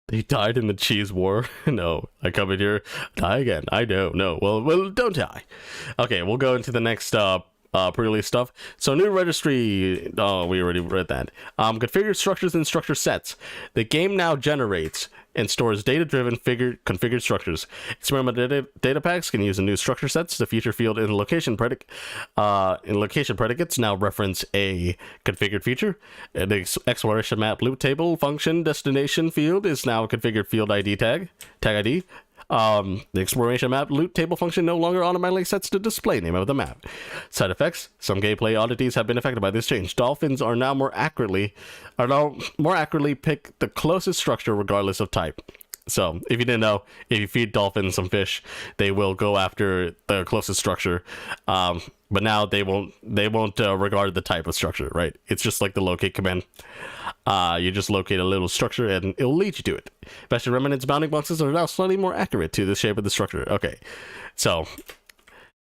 They died in the cheese war. No, I come in here, die again. I know, no. Well, don't die. Okay, we'll go into the next pre-release stuff. So new registry, we already read that. Configured structures and structure sets. The game now generates and stores data-driven configured structures. Experimental data packs can use a new structure sets. The feature field in location predicates now reference a configured feature. The exploration map loot table function destination field is now a configured field ID tag ID. The exploration map loot table function no longer automatically sets the display name of the map. Side effects: some gameplay oddities have been affected by this change. Dolphins are now more accurately pick the closest structure regardless of type. So if you didn't know, if you feed dolphins some fish, they will go after the closest structure. But now they won't regard the type of structure, right? It's just like the locate command. You just locate a little structure and it'll lead you to it. Bastion remnants bounding boxes are now slightly more accurate to the shape of the structure. Okay, so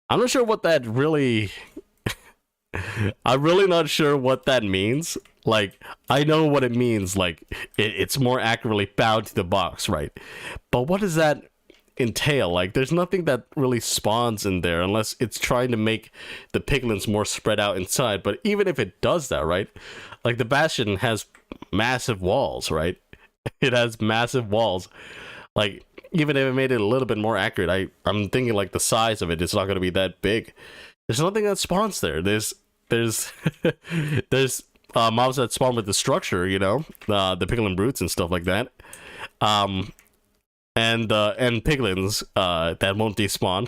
I'm not sure what that really I'm really not sure what that means. Like, I know what it means, like it's more accurately bound to the box, right? But what does that entail? Like, there's nothing that really spawns in there unless it's trying to make the piglins more spread out inside. But even if it does that, right, like the Bastion has massive walls, right? It has massive walls. Like, even if it made it a little bit more accurate, I'm thinking like the size of it's not going to be that big. There's nothing that spawns there. There's mobs that spawn with the structure, you know, the piglin brutes and stuff like that. And piglins that won't despawn.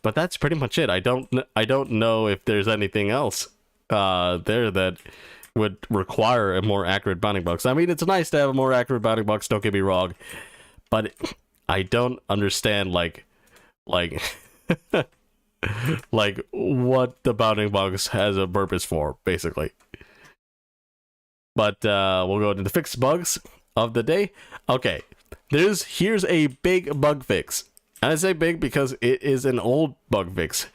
But that's pretty much it. I don't know if there's anything else there that would require a more accurate bounding box. I mean, it's nice to have a more accurate bounding box, don't get me wrong, but I don't understand like like what the bounding box has a purpose for, basically. But we'll go into the fixed bugs of the day. Okay, here's a big bug fix. And I say big because it is an old bug fix.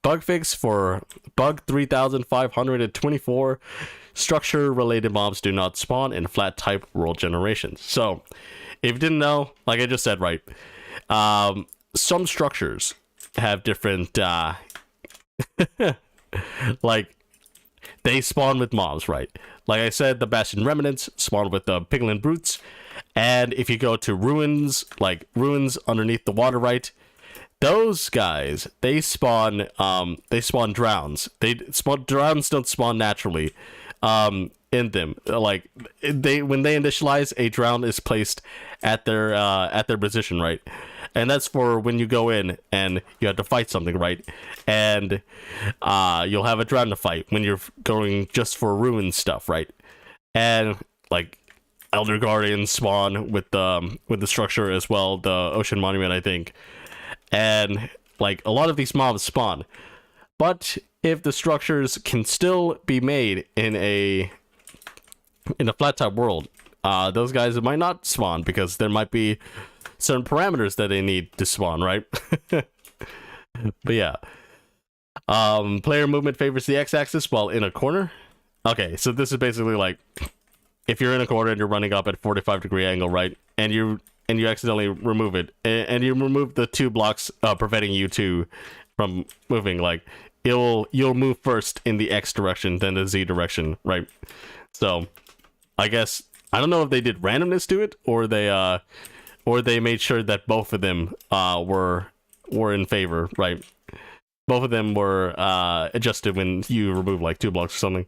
Bug fix for bug 3524. Structure related mobs do not spawn in flat type world generations. So if you didn't know, like I just said, right, some structures have different like they spawn with mobs, right? Like I said, the Bastion Remnants spawn with the Piglin Brutes, and if you go to ruins, like ruins underneath the water, right, those guys, they spawn drowns. Drowns don't spawn naturally in them. Like when they initialize, a drown is placed at their position, right? And that's for when you go in and you have to fight something, right? And you'll have a drown to fight when you're going just for ruin stuff, right? And like Elder Guardians spawn with the structure as well, the Ocean Monument, I think. And like a lot of these mobs spawn, but if the structures can still be made in a flat type world, those guys might not spawn because there might be certain parameters that they need to spawn, right? But yeah, player movement favors the x-axis while in a corner. Okay, so this is basically like if you're in a corner and you're running up at 45-degree angle, right, and you accidentally remove it, and you remove the 2 blocks preventing you from moving, like you'll move first in the X direction, then the Z direction, right? So I guess I don't know if they did randomness to it, or they made sure that both of them were in favor, right? Both of them were adjusted when you remove like 2 blocks or something.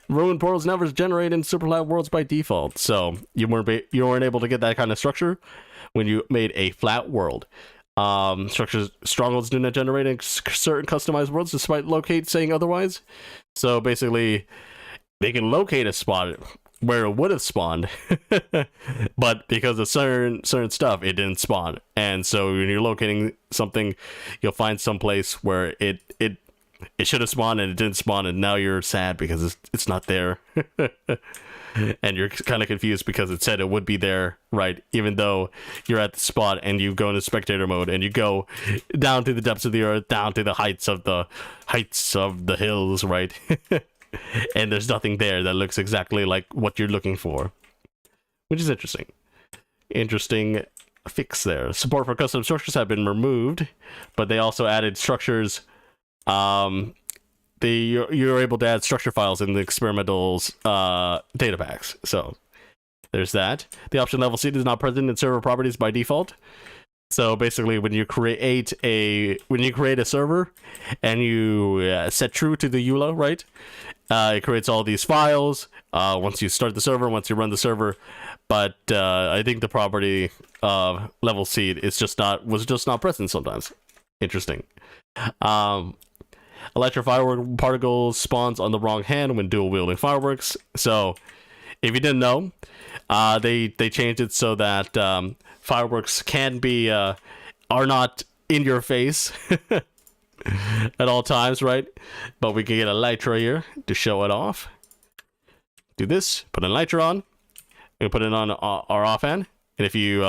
Rune Portals never generate in super flat worlds by default, so you weren't able to get that kind of structure when you made a flat world. Strongholds do not generate in certain customized worlds, despite locate saying otherwise. So basically, they can locate a spot where it would have spawned, but because of certain stuff, it didn't spawn. And so when you're locating something, you'll find some place where it should have spawned and it didn't spawn, and now you're sad because it's not there. And you're kind of confused because it said it would be there, right? Even though you're at the spot and you go into spectator mode and you go down to the depths of the earth, down to the heights of the hills, right? And there's nothing there that looks exactly like what you're looking for, which is interesting. Interesting fix there. Support for custom structures have been removed, but they also added structures. You're able to add structure files in the experimental's data packs. So there's that. The option level seed is not present in server properties by default. So basically, when you create a server and you set true to the EULA, right? It creates all these files once you start the server, once you run the server. But I think the property level seed was just not present sometimes. Interesting. Electro Firework particles spawns on the wrong hand when dual wielding fireworks. So if you didn't know, they changed it so that fireworks can be are not in your face at all times, right? But we can get a Electro here to show it off. Do this, put an Electro on, and put it on our offhand. And if you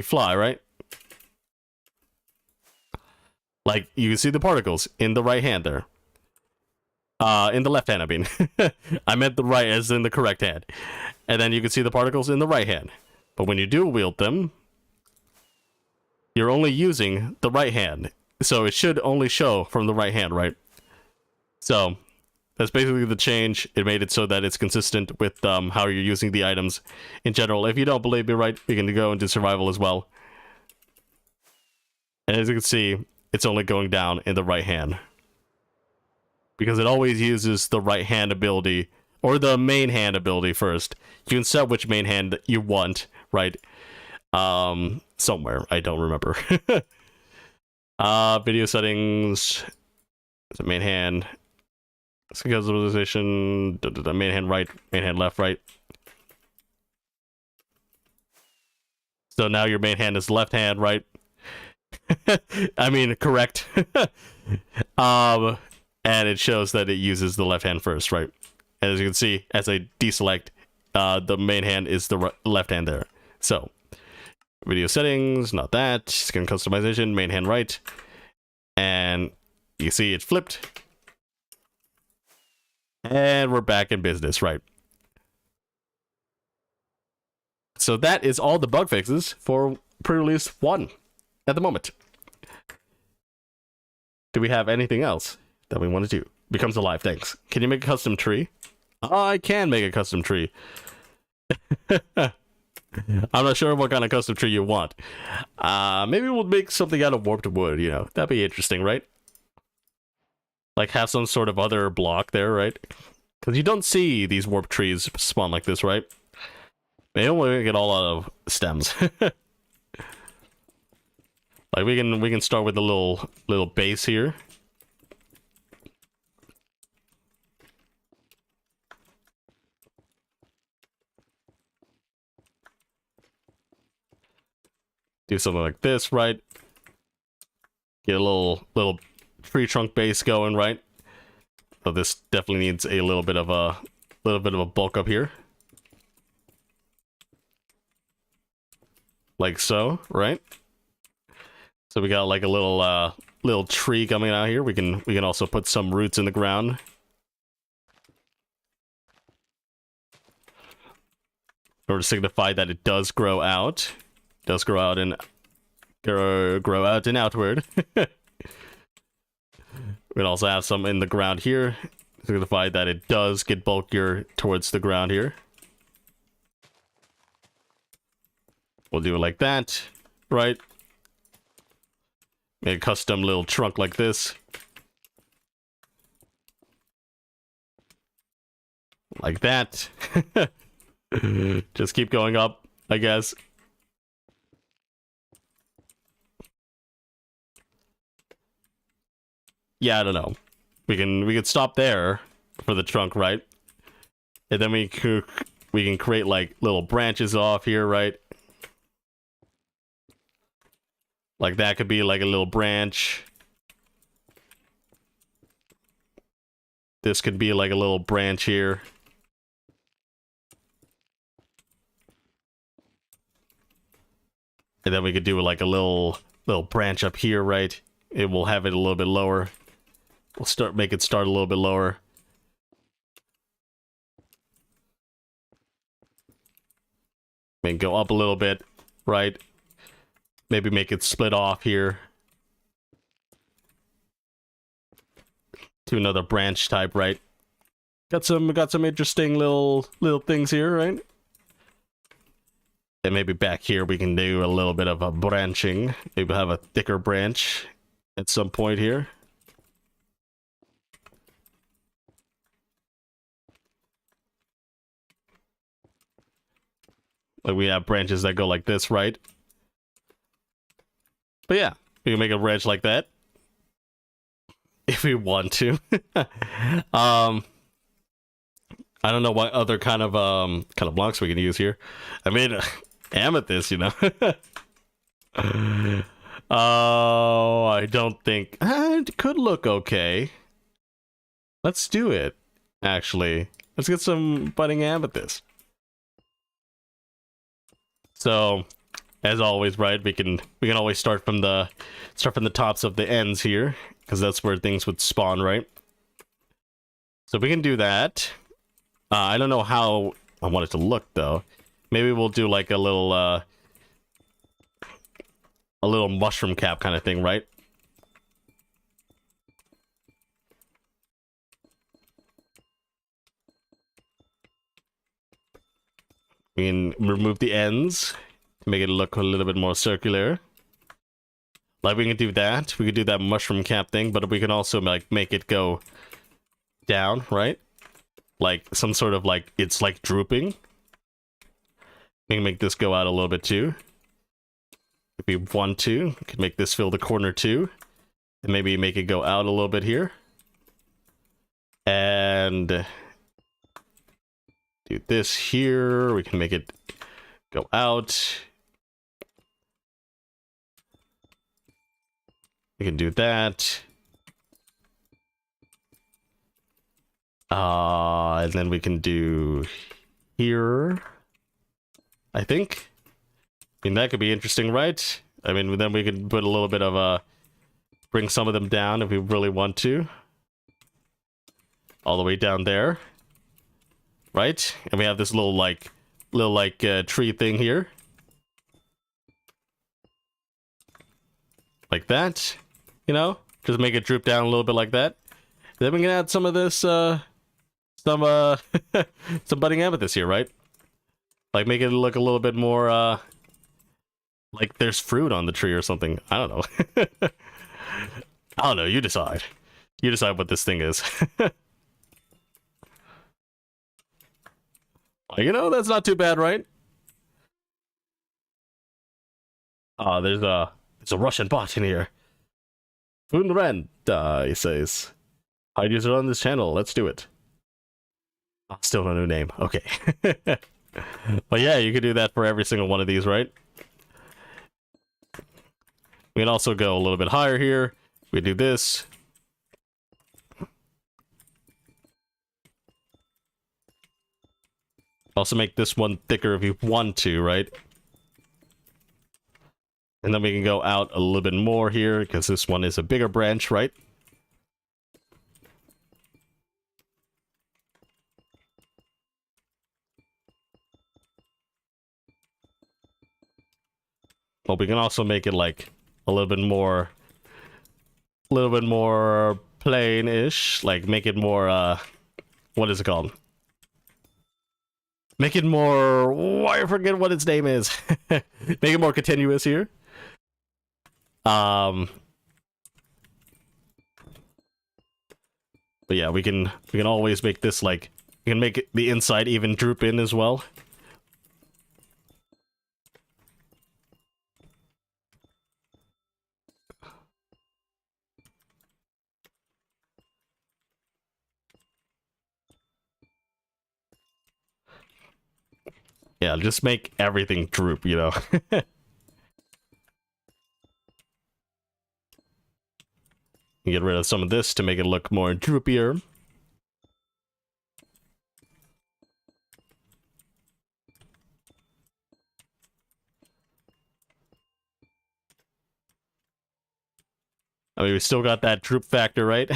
fly, right? Like, you can see the particles in the right hand there. In the left hand, I mean. I meant the right as in the correct hand. And then you can see the particles in the right hand. But when you dual wield them, you're only using the right hand. So it should only show from the right hand, right? So that's basically the change. It made it so that it's consistent with how you're using the items in general. If you don't believe me, right, you can go into survival as well. And as you can see, it's only going down in the right hand, because it always uses the right hand ability or the main hand ability first. You can set which main hand you want, right? Somewhere, I don't remember. Video settings, the main hand, customization, main hand right, main hand left, right. So now your main hand is left hand, right? I mean, correct. And it shows that it uses the left hand first, right? And as you can see, as I deselect, the main hand is the left hand there. So, video settings, not that. Skin customization, main hand right. And You see it flipped. And we're back in business, right? So that is all the bug fixes for pre-release 1 at the moment. Do we have anything else that we want to do? Becomes alive, thanks. Can you make a custom tree? Oh, I can make a custom tree. I'm not sure what kind of custom tree you want. Maybe we'll make something out of warped wood, you know. That'd be interesting, right? Like have some sort of other block there, right? Because you don't see these warped trees spawn like this, right? Maybe we'll get all out of stems. Like we can start with a little base here. Do something like this, right? Get a little tree trunk base going, right? So this definitely needs a little bit of a bulk up here. Like so, right? So we got like a little tree coming out here. We can also put some roots in the ground. In order to signify that it does grow out. It does grow out and grow out and outward. We can also have some in the ground here. Signify that it does get bulkier towards the ground here. We'll do it like that, right? Make a custom little trunk like this. Like that. Just keep going up, I guess. Yeah, I don't know. We can stop there for the trunk, right? And then we can create like little branches off here, right? Like that could be like a little branch. This could be like a little branch here. And then we could do like a little branch up here, right? It will have it a little bit lower. We'll make it start a little bit lower. Maybe go up a little bit, right? Maybe make it split off here to another branch type, right? Got some interesting little things here, right? And maybe back here we can do a little bit of a branching. Maybe have a thicker branch at some point here. Like we have branches that go like this, right? But yeah, we can make a branch like that if we want to. I don't know what other kind of blocks we can use here. I mean, amethyst, you know. Oh, I don't think it could look okay. Let's do it. Actually, let's get some budding amethyst. So, as always, right? We can always start from the tops of the ends here, because that's where things would spawn, right? So we can do that. I don't know how I want it to look though. Maybe we'll do like a little mushroom cap kind of thing, right? We can remove the ends to make it look a little bit more circular. Like we can do that. We could do that mushroom cap thing, but we can also like make it go down, right? Like some sort of like it's like drooping. We can make this go out a little bit too. If we want to, we can make this fill the corner too. And maybe make it go out a little bit here. And do this here. We can make it go out. We can do that. And then we can do here, I think. I mean, that could be interesting, right? I mean, then we could put a little bit of bring some of them down if we really want to. All the way down there. Right? And we have this little tree thing here. Like that. You know? Just make it droop down a little bit like that. Then we can add some of this, some budding amethyst here, right? Like, make it look a little bit more, like there's fruit on the tree or something. I don't know. I don't know, you decide. You decide what this thing is. You know, that's not too bad, right? There's a Russian bot in here. Funrend, he says. Hide user on this channel, let's do it. Oh, still no new name, okay. But yeah, you could do that for every single one of these, right? We can also go a little bit higher here. We do this. Also make this one thicker if you want to, right? And then we can go out a little bit more here, because this one is a bigger branch, right? But we can also make it like a little bit more plain-ish. Like make it more, what is it called? Make it more... Oh, I forget what its name is. Make it more continuous here. But yeah, we can always make this like... We can make it, the inside even droop in as well. Yeah, just make everything droop, you know. Get rid of some of this to make it look more droopier. I mean, we still got that droop factor, right?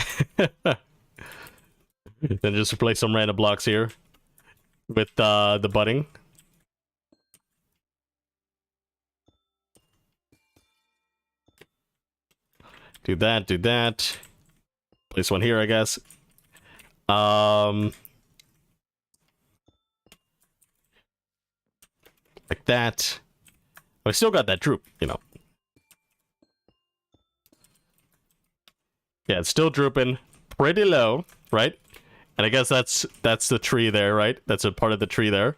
Then just replace some random blocks here with the budding. Do that, do that. Place one here, I guess. Like that. I still got that droop, you know. Yeah, it's still drooping pretty low, right? And I guess that's the tree there, right? That's a part of the tree there.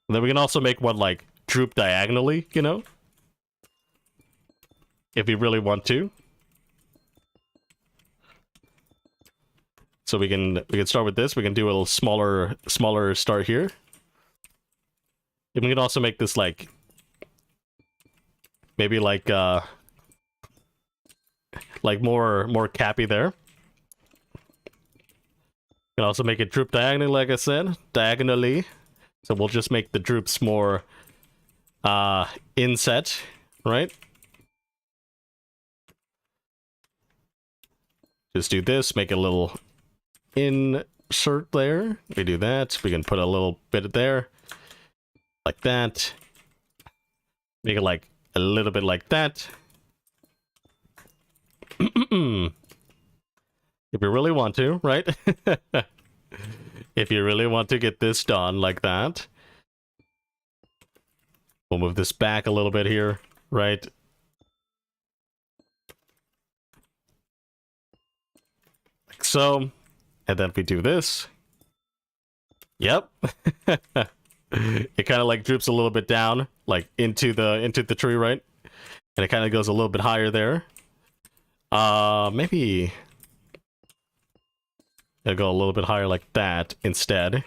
And then we can also make one, like, droop diagonally, you know? If we really want to. So we can start with this. We can do a little smaller start here. And we can also make this, like... Maybe, like more cappy there. We can also make it droop diagonally, like I said. Diagonally. So we'll just make the droops more inset, right? Just do this, make a little insert there. We do that. We can put a little bit there. Like that. Make it like a little bit like that. If you really want to, right? If you really want to get this done like that. We'll move this back a little bit here, right? Like so. And then we do this. Yep. It kind of like droops a little bit down, like into the tree, right? And it kind of goes a little bit higher there. Maybe I'll go a little bit higher like that instead,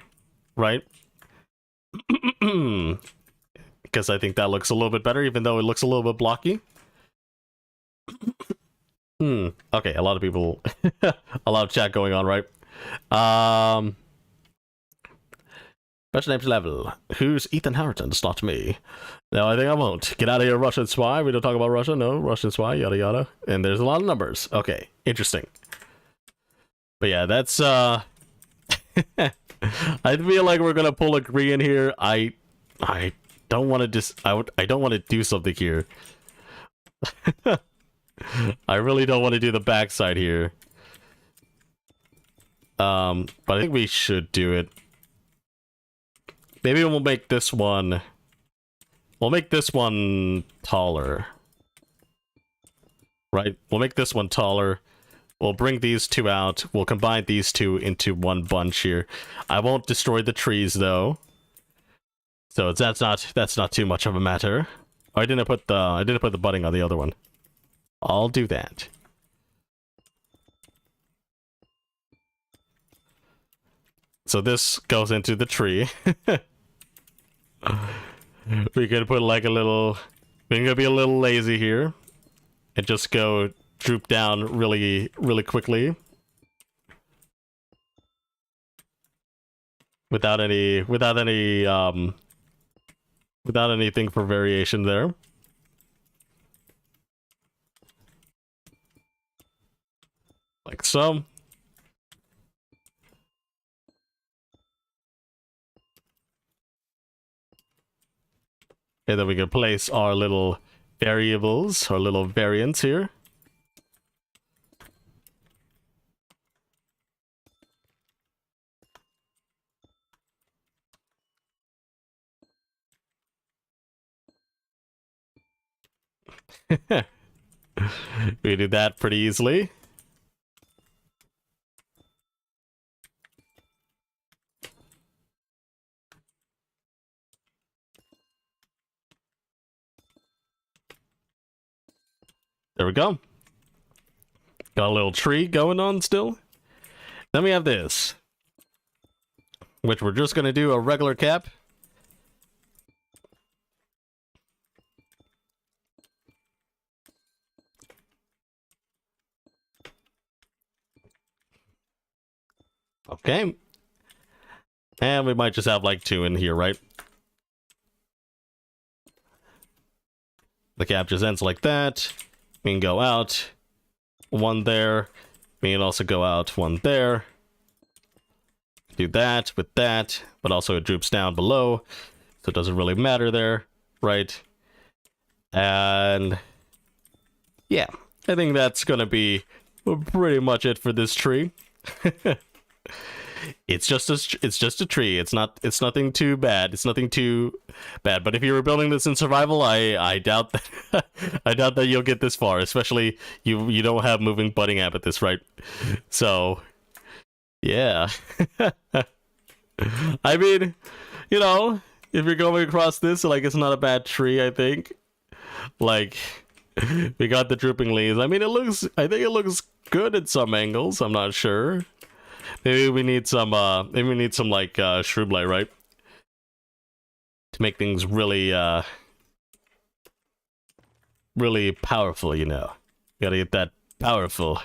right? Because I think that looks a little bit better, even though it looks a little bit blocky. Okay, a lot of people, a lot of chat going on, right? Best names level. Who's Ethan Harrington? It's not me. No, I think I won't. Get out of here, Russian spy. We don't talk about Russia. No, Russian spy, yada yada. And there's a lot of numbers. Okay, interesting. But yeah, that's I feel like we're gonna pull a Korean here. I don't want to I don't want to do something here. I really don't want to do the backside here. But I think we should do it. Maybe we'll make this one... We'll make this one taller. Right? We'll make this one taller. We'll bring these two out. We'll combine these two into one bunch here. I won't destroy the trees, though. So that's not too much of a matter. Oh, I didn't put the budding on the other one. I'll do that. So this goes into the tree. We could put like a little... We're gonna be a little lazy here. And just go droop down really quickly. Without anything for variation there. Like so. And then we can place our little variables, our little variants here. We did that pretty easily. There we go. Got a little tree going on still. Then we have this, which we're just gonna do a regular cap. Okay. And we might just have like two in here, right? The cap just ends like that. We can go out. One there. We can also go out one there. Do that with that, but also it droops down below. So it doesn't really matter there, right? And yeah, I think that's gonna be pretty much it for this tree. It's just a tree. It's nothing too bad. It's nothing too bad. But if you were building this in survival, I doubt that I doubt that you'll get this far. Especially you don't have moving budding amethyst, right? So yeah. I mean, you know, if you're going across this, like, it's not a bad tree, I think. Like, we got the drooping leaves. I mean, I think it looks good at some angles. I'm not sure. Maybe we need some like shrub light, right? To make things really really powerful, you know. Gotta get that powerful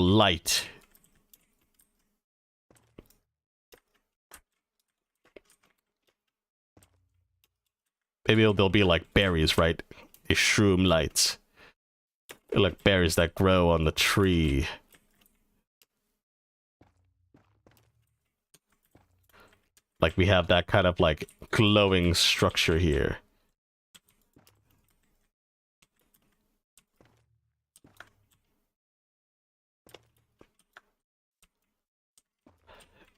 light. Maybe there'll be like berries, right? These shroom lights. They're like berries that grow on the tree. Like we have that kind of like glowing structure here.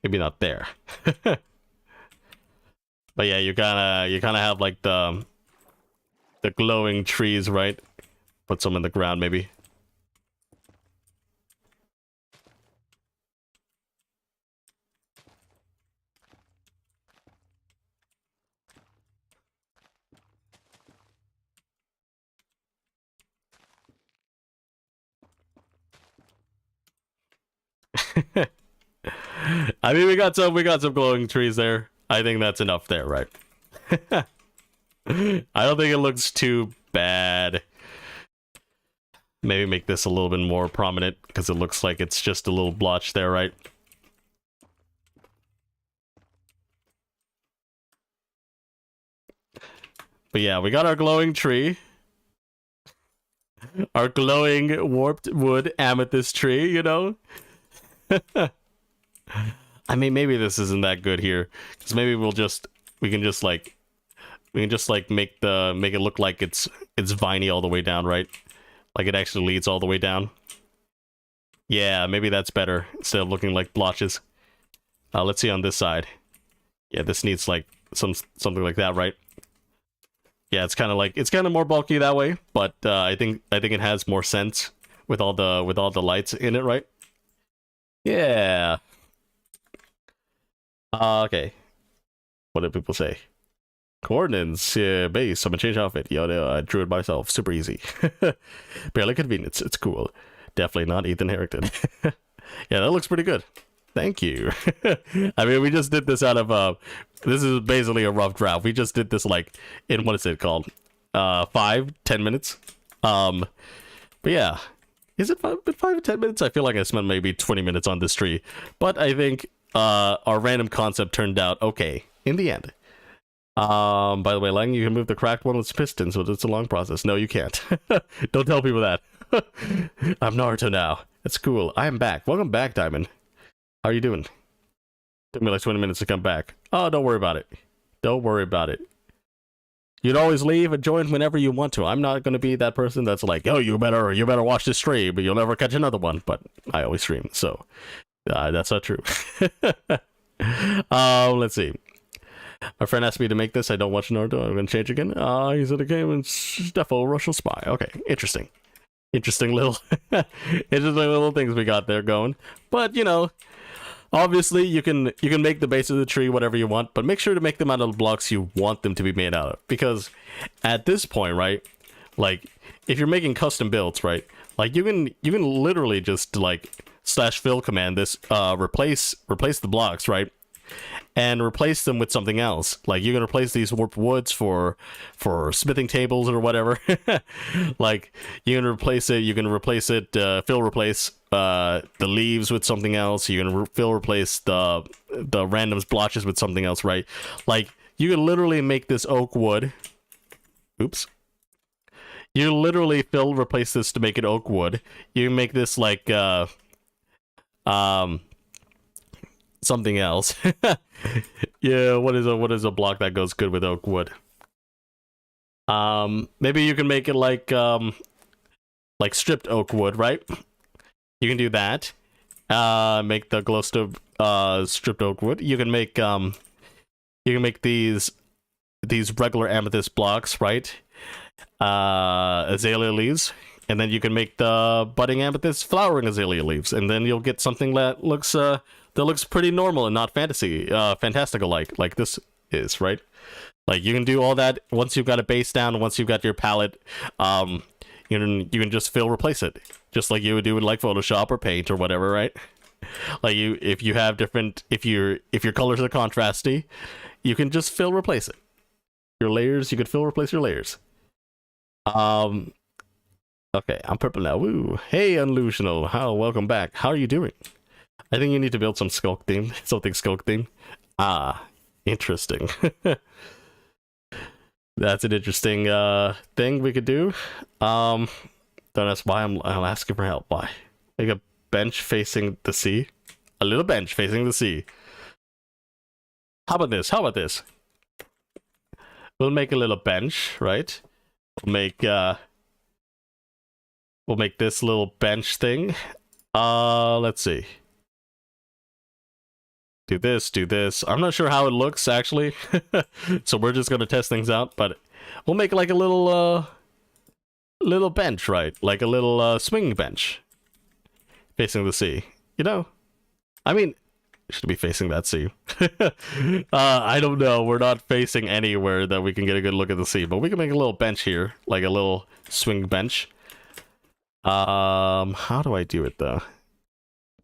Maybe not there. But yeah, you kind of have like the glowing trees, right? Put some in the ground, maybe. I mean, we got some glowing trees there. I think that's enough there, right? I don't think it looks too bad. Maybe make this a little bit more prominent because it looks like it's just a little blotch there, right? But yeah, we got our glowing tree. Our glowing warped wood amethyst tree, you know? I mean, maybe this isn't that good here. Because maybe we can just like make it look like it's viney all the way down, right? Like it actually leads all the way down. Yeah, maybe that's better instead of looking like blotches. Let's see on this side. Yeah, this needs like something like that, right? Yeah, it's kind of more bulky that way, but I think it has more sense with all the lights in it, right? Yeah. Okay. What did people say? Coordinates, base, I'm gonna change outfit. Yo, I drew it myself. Super easy. Barely convenience. It's cool. Definitely not Ethan Harrington. Yeah, that looks pretty good. Thank you. I mean, we just did this out of this is basically a rough draft. We just did this like in, what is it called? 5-10 minutes. But yeah. Is it 5 to 10 minutes? I feel like I spent maybe 20 minutes on this tree. But I think our random concept turned out okay in the end. By the way, Lang, you can move the cracked one with its pistons, but it's a long process. No, you can't. Don't tell people that. I'm Naruto now. It's cool. I am back. Welcome back, Diamond. How are you doing? Took me like 20 minutes to come back. Oh, don't worry about it. Don't worry about it. You'd always leave and join whenever you want to. I'm not going to be that person that's like, oh, you better watch this stream, but you'll never catch another one. But I always stream, so that's not true. Let's see. My friend asked me to make this. I don't watch Naruto. I'm going to change again. He's in the game and defo Russian spy. Okay, interesting. Interesting little things we got there going. But, you know, obviously you can make the base of the tree whatever you want, but make sure to make them out of the blocks you want them to be made out of. Because at this point, right, like if you're making custom builds, right, like you can literally just like /fill command this replace the blocks, right? And replace them with something else. Like you can replace these warped woods for smithing tables or whatever. Like you can replace it, fill replace the leaves with something else. You can replace the random blotches with something else, right? Like you can literally make this oak wood. Oops. You literally replace this to make it oak wood. You can make this like something else. Yeah, what is a block that goes good with oak wood? Maybe you can make it like stripped oak wood, right? You can do that. Make the glowstone stripped oak wood. You can make these regular amethyst blocks, right? Azalea leaves, and then you can make the budding amethyst flowering azalea leaves, and then you'll get something that looks pretty normal and not fantastical like this is, right? Like you can do all that once you've got a base down, once you've got your palette. You can just replace it, just like you would do in like Photoshop or Paint or whatever, right? Like if your colors are contrasty, you can just replace it. Your layers, you could replace your layers. Okay, I'm purple now. Woo! Hey, Unlusional, welcome back. How are you doing? I think you need to build some skulk theme, something skulk theme. Ah, interesting. That's an interesting thing we could do. Don't ask why I'm asking for help. Why? Make a bench facing the sea. A little bench facing the sea. How about this? We'll make a little bench, right? We'll make this little bench thing. Let's see. Do this. I'm not sure how it looks actually. So we're just gonna test things out, but we'll make like a little bench, right? Like a little swinging bench facing the sea. You know? I mean, should be facing that sea. I don't know. We're not facing anywhere that we can get a good look at the sea, but we can make a little bench here, like a little swing bench. How do I do it though?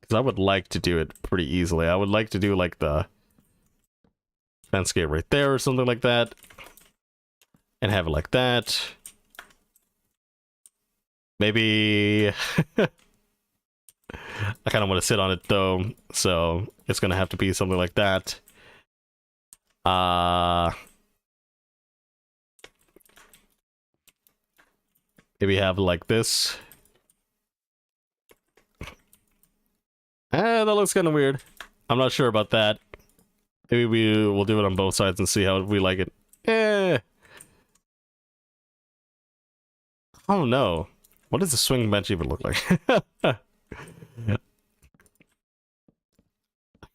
Because I would like to do it pretty easily. I would like to do like the landscape right there or something like that, and have it like that. Maybe I kind of want to sit on it though, so it's gonna have to be something like that. Maybe have like this. That looks kind of weird. I'm not sure about that. Maybe we will do it on both sides and see how we like it. I don't know. What does the swing bench even look like?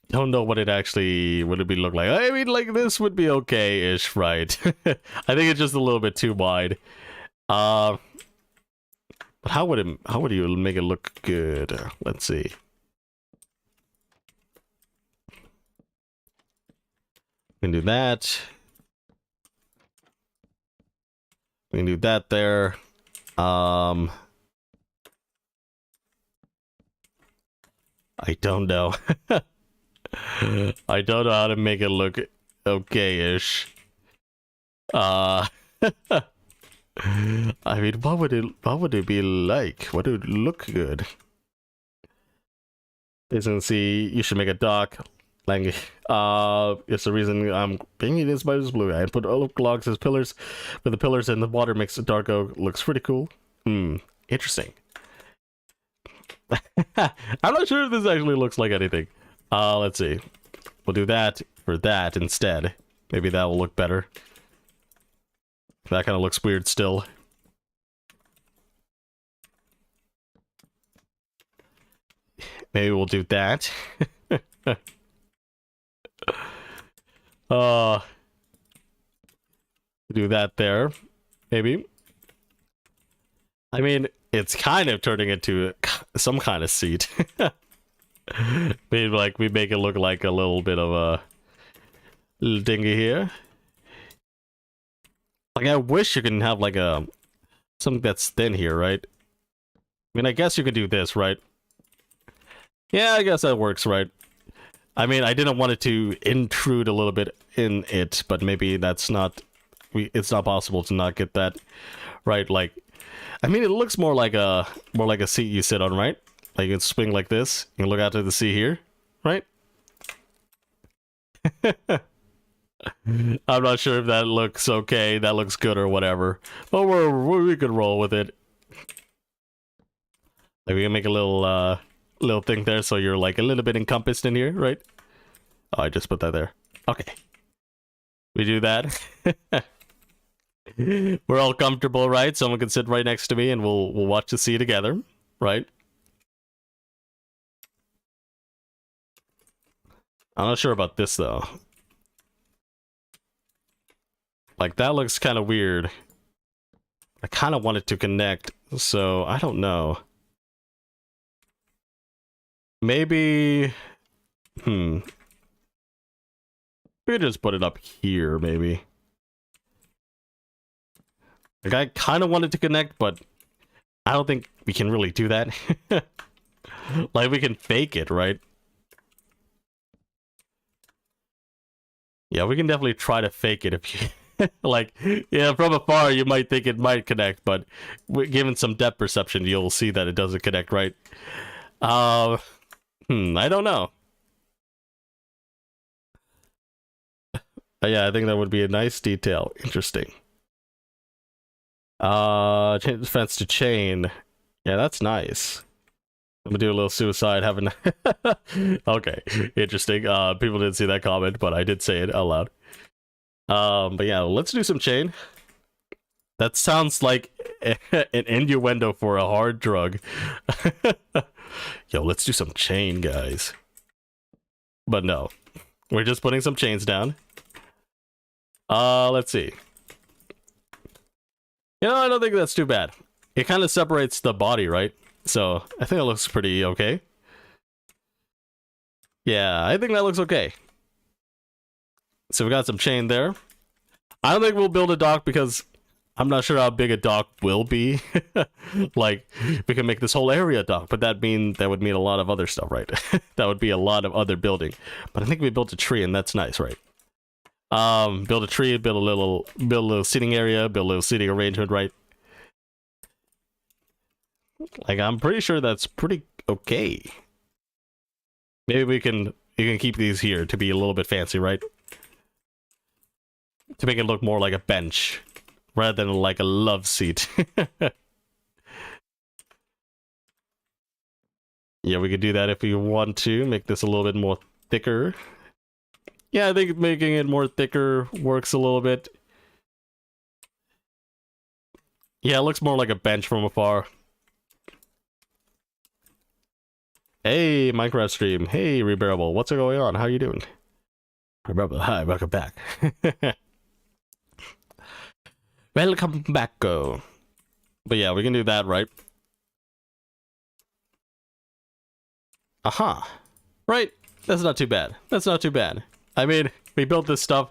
Don't know what it actually would be look like. I mean, like this would be okay-ish, right? I think it's just a little bit too wide. But how would you make it look good? Let's see. We can do that. We can do that there. I don't know. I don't know how to make it look okay-ish. I mean, what would it be like? What would it look good? See, you should make a dock. Like, it's the reason I'm painting this by this blue. I put oak logs as pillars, but the pillars and the water mix of dark oak looks pretty cool. Interesting. I'm not sure if this actually looks like anything. Let's see. We'll do that for that instead. Maybe that will look better. That kind of looks weird still. Maybe we'll do that. Do that there. Maybe. I mean, it's kind of turning into some kind of seat. Maybe like we make it look like a little bit of a little dinghy here. Like I wish you can have like a something that's thin here, right? I mean, I guess you could do this, right? Yeah, I guess that works, right? I mean, I didn't want it to intrude a little bit in it, but maybe that's not it's not possible to not get that right. Like, I mean, it looks more like a seat you sit on, right? Like you can swing like this. You can look out to the sea here, right? I'm not sure if that looks okay, that looks good or whatever, but we could roll with it. Like we can make a little thing there, so you're like a little bit encompassed in here, right? Oh, I just put that there. Okay, we do that. We're all comfortable, right? Someone can sit right next to me, and we'll watch the sea together, right? I'm not sure about this though. Like that looks kind of weird. I kind of want it to connect, so I don't know. Maybe, we could just put it up here, maybe. Like I kind of want it to connect, but I don't think we can really do that. Like we can fake it, right? Yeah, we can definitely try to fake it if you... like, yeah, from afar you might think it might connect, but given some depth perception, you'll see that it doesn't connect, right? I don't know. Yeah, I think that would be a nice detail. Interesting. Change the fence to chain. Yeah, that's nice. I'm gonna do a little suicide having... Okay, interesting. People didn't see that comment, but I did say it out loud. But yeah, let's do some chain. That sounds like an innuendo for a hard drug. Yo, let's do some chain, guys. But no, we're just putting some chains down. Let's see. You know, I don't think that's too bad. It kind of separates the body, right? So I think it looks pretty okay. Yeah, I think that looks okay. So we got some chain there. I don't think we'll build a dock because I'm not sure how big a dock will be. Like, we can make this whole area a dock, but that would mean a lot of other stuff, right? That would be a lot of other building. But I think we built a tree, and that's nice, right? Build a tree, build a little sitting area, build a little seating arrangement, right? Like, I'm pretty sure that's pretty okay. Maybe you can keep these here to be a little bit fancy, right? To make it look more like a bench rather than like a love seat. Yeah, we could do that if we want to. Make this a little bit more thicker. Yeah, I think making it more thicker works a little bit. Yeah, it looks more like a bench from afar. Hey, Minecraft stream. Hey, Rebearable. What's going on? How you doing? Rebearable, hi, welcome back. Welcome back, go. But yeah, we can do that, right? Aha. Right? That's not too bad. That's not too bad. I mean, we built this stuff.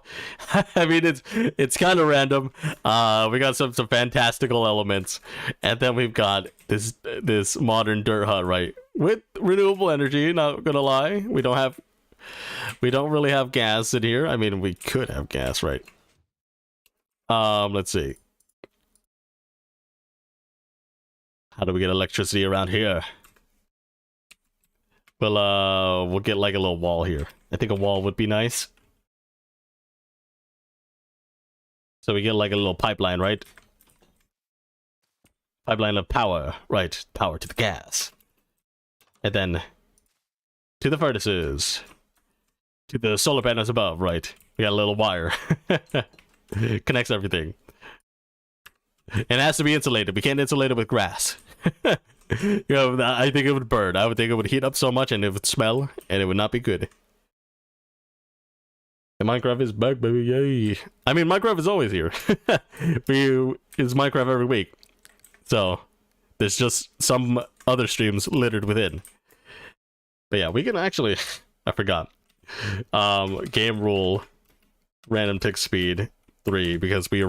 I mean, it's kind of random. We got some fantastical elements, and then we've got this modern dirt hut, right? With renewable energy. Not gonna lie, we don't really have gas in here. I mean, we could have gas, right? Let's see. How do we get electricity around here? Well, we'll get like a little wall here. I think a wall would be nice. So we get like a little pipeline, right? Pipeline of power, right? Power to the gas. And then to the furnaces. To the solar panels above, right? We got a little wire. Connects everything. And it has to be insulated. We can't insulate it with grass. You know, I think it would burn. I would think it would heat up so much and it would smell and it would not be good. And Minecraft is back, baby, yay. I mean, Minecraft is always here. It's Minecraft every week. So, there's just some other streams littered within. But yeah, we can actually... I forgot. Game rule, random tick speed 3, because we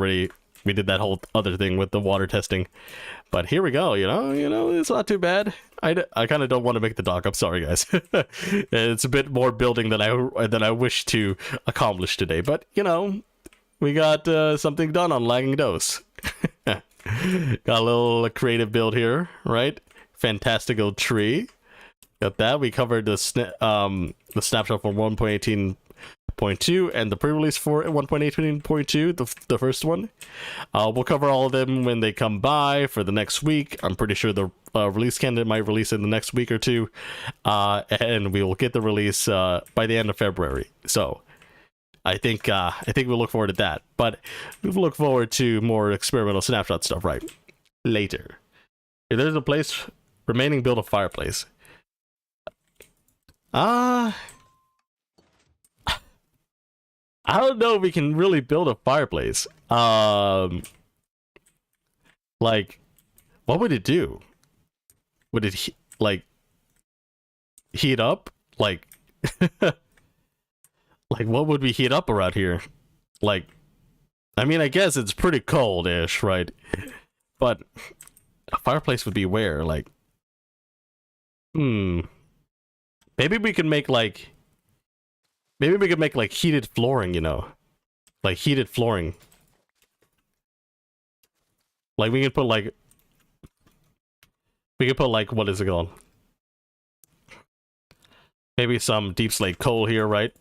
did that whole other thing with the water testing. But here we go, you know, it's not too bad. I kind of don't want to make the dock up, sorry guys. It's a bit more building than I wish to accomplish today, but you know, we got something done on lagging dose. Got a little creative build here, right? Fantastical tree. Got that. We covered the snapshot for 1.18.2 and the pre-release for 1.18.2, the first one. We'll cover all of them when they come by for the next week. I'm pretty sure the release candidate might release in the next week or two, and we will get the release by the end of February. So I think we'll look forward to that. But we'll look forward to more experimental snapshot stuff right later. If there's a place remaining, build a fireplace. I don't know if we can really build a fireplace. Like, what would it do? Would it like heat up? Like, like what would we heat up around here? Like, I mean, I guess it's pretty cold-ish, right? But a fireplace would be where? Like, maybe we could make like. Maybe we could make like heated flooring, you know, like heated flooring. Like we could put like what is it called? Maybe some deep slate coal here, right?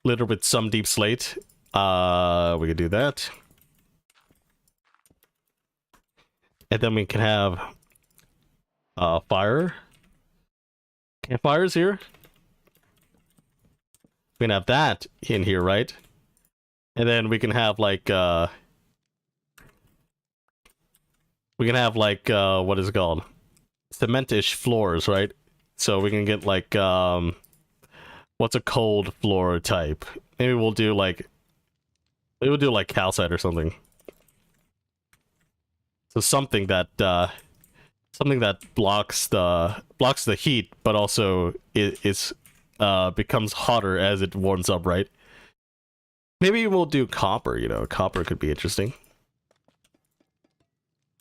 Littered with some deep slate. We could do that, and then we can have campfires here. We can have that in here, right? And then we can have like what is it called? Cementish floors, right? So we can get like what's a cold floor type? Maybe we'll do like calcite or something. So something that blocks the heat, but also it's becomes hotter as it warms up, right? Maybe we'll do copper, you know, copper could be interesting.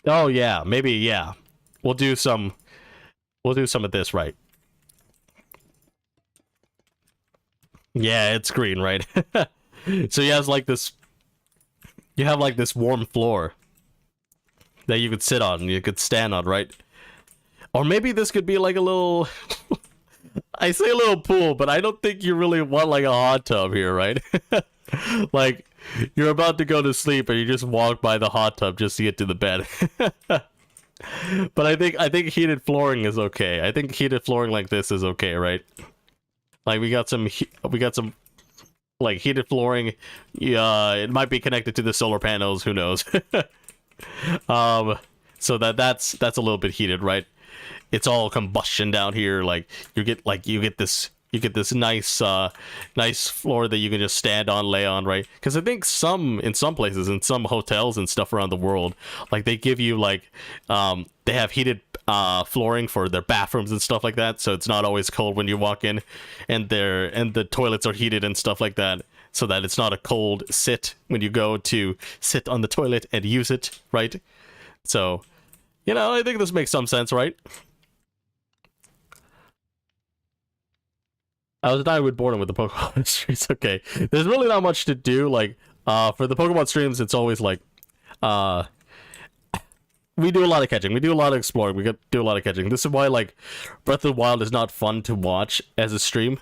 Oh yeah, maybe, yeah. We'll do some of this, right? Yeah, it's green, right? So you have like this warm floor that you could sit on, you could stand on, right? Or maybe this could be like a little I say a little pool, but I don't think you really want like a hot tub here, right? Like, you're about to go to sleep and you just walk by the hot tub just to get to the bed. But I think heated flooring is okay. I think heated flooring like this is okay, right? Like we got some like heated flooring. Yeah, it might be connected to the solar panels. Who knows? So that's a little bit heated, right? It's all combustion down here. Like you get this nice nice floor that you can just stand on, lay on, right? Because I think in some places, in some hotels and stuff around the world, like they give you like they have heated flooring for their bathrooms and stuff like that, so it's not always cold when you walk in, and the toilets are heated and stuff like that, so that it's not a cold sit when you go to sit on the toilet and use it, right? So, you know, I think this makes some sense, right? I was dying with boredom with the Pokemon streams. Okay, there's really not much to do. Like, for the Pokemon streams, it's always like, we do a lot of catching. We do a lot of exploring. We do a lot of catching. This is why, like, Breath of the Wild is not fun to watch as a stream,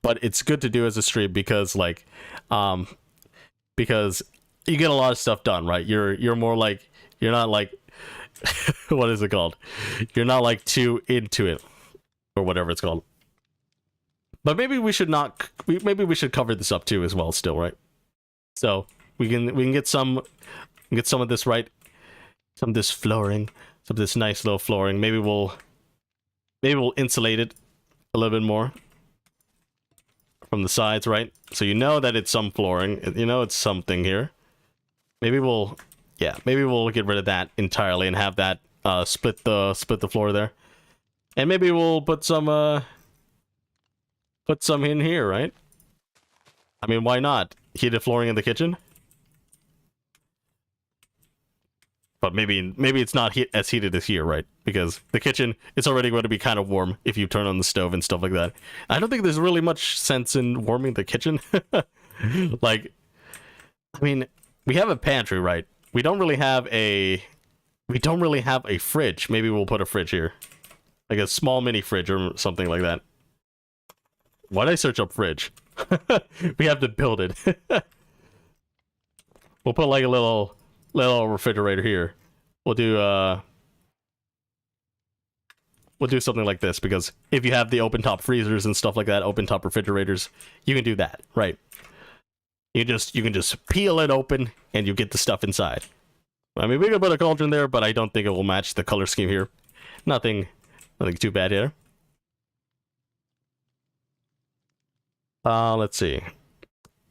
but it's good to do as a stream because, like, because you get a lot of stuff done, right? You're more like, you're not like, what is it called? You're not like too into it, or whatever it's called. But maybe we should not. Maybe we should cover this up too as well. Still, right? So we can get some of this, right? Some of this flooring, some of this nice little flooring. Maybe we'll insulate it a little bit more from the sides, right? So you know that it's some flooring. You know it's something here. Maybe we'll get rid of that entirely and have that split the floor there. And maybe we'll put some in here, right? I mean, why not? Heated flooring in the kitchen? But maybe it's not as heated as here, right? Because the kitchen, it's already going to be kind of warm if you turn on the stove and stuff like that. I don't think there's really much sense in warming the kitchen. Like, I mean, we have a pantry, right? We don't really have a fridge. Maybe we'll put a fridge here. Like a small mini fridge or something like that. Why'd I search up fridge? We have to build it. We'll put like a little refrigerator here. We'll do something like this, because if you have the open top freezers and stuff like that, open top refrigerators, you can do that, right? You can just peel it open and you get the stuff inside. I mean, we can put a cauldron there, but I don't think it will match the color scheme here. Nothing too bad here. Let's see.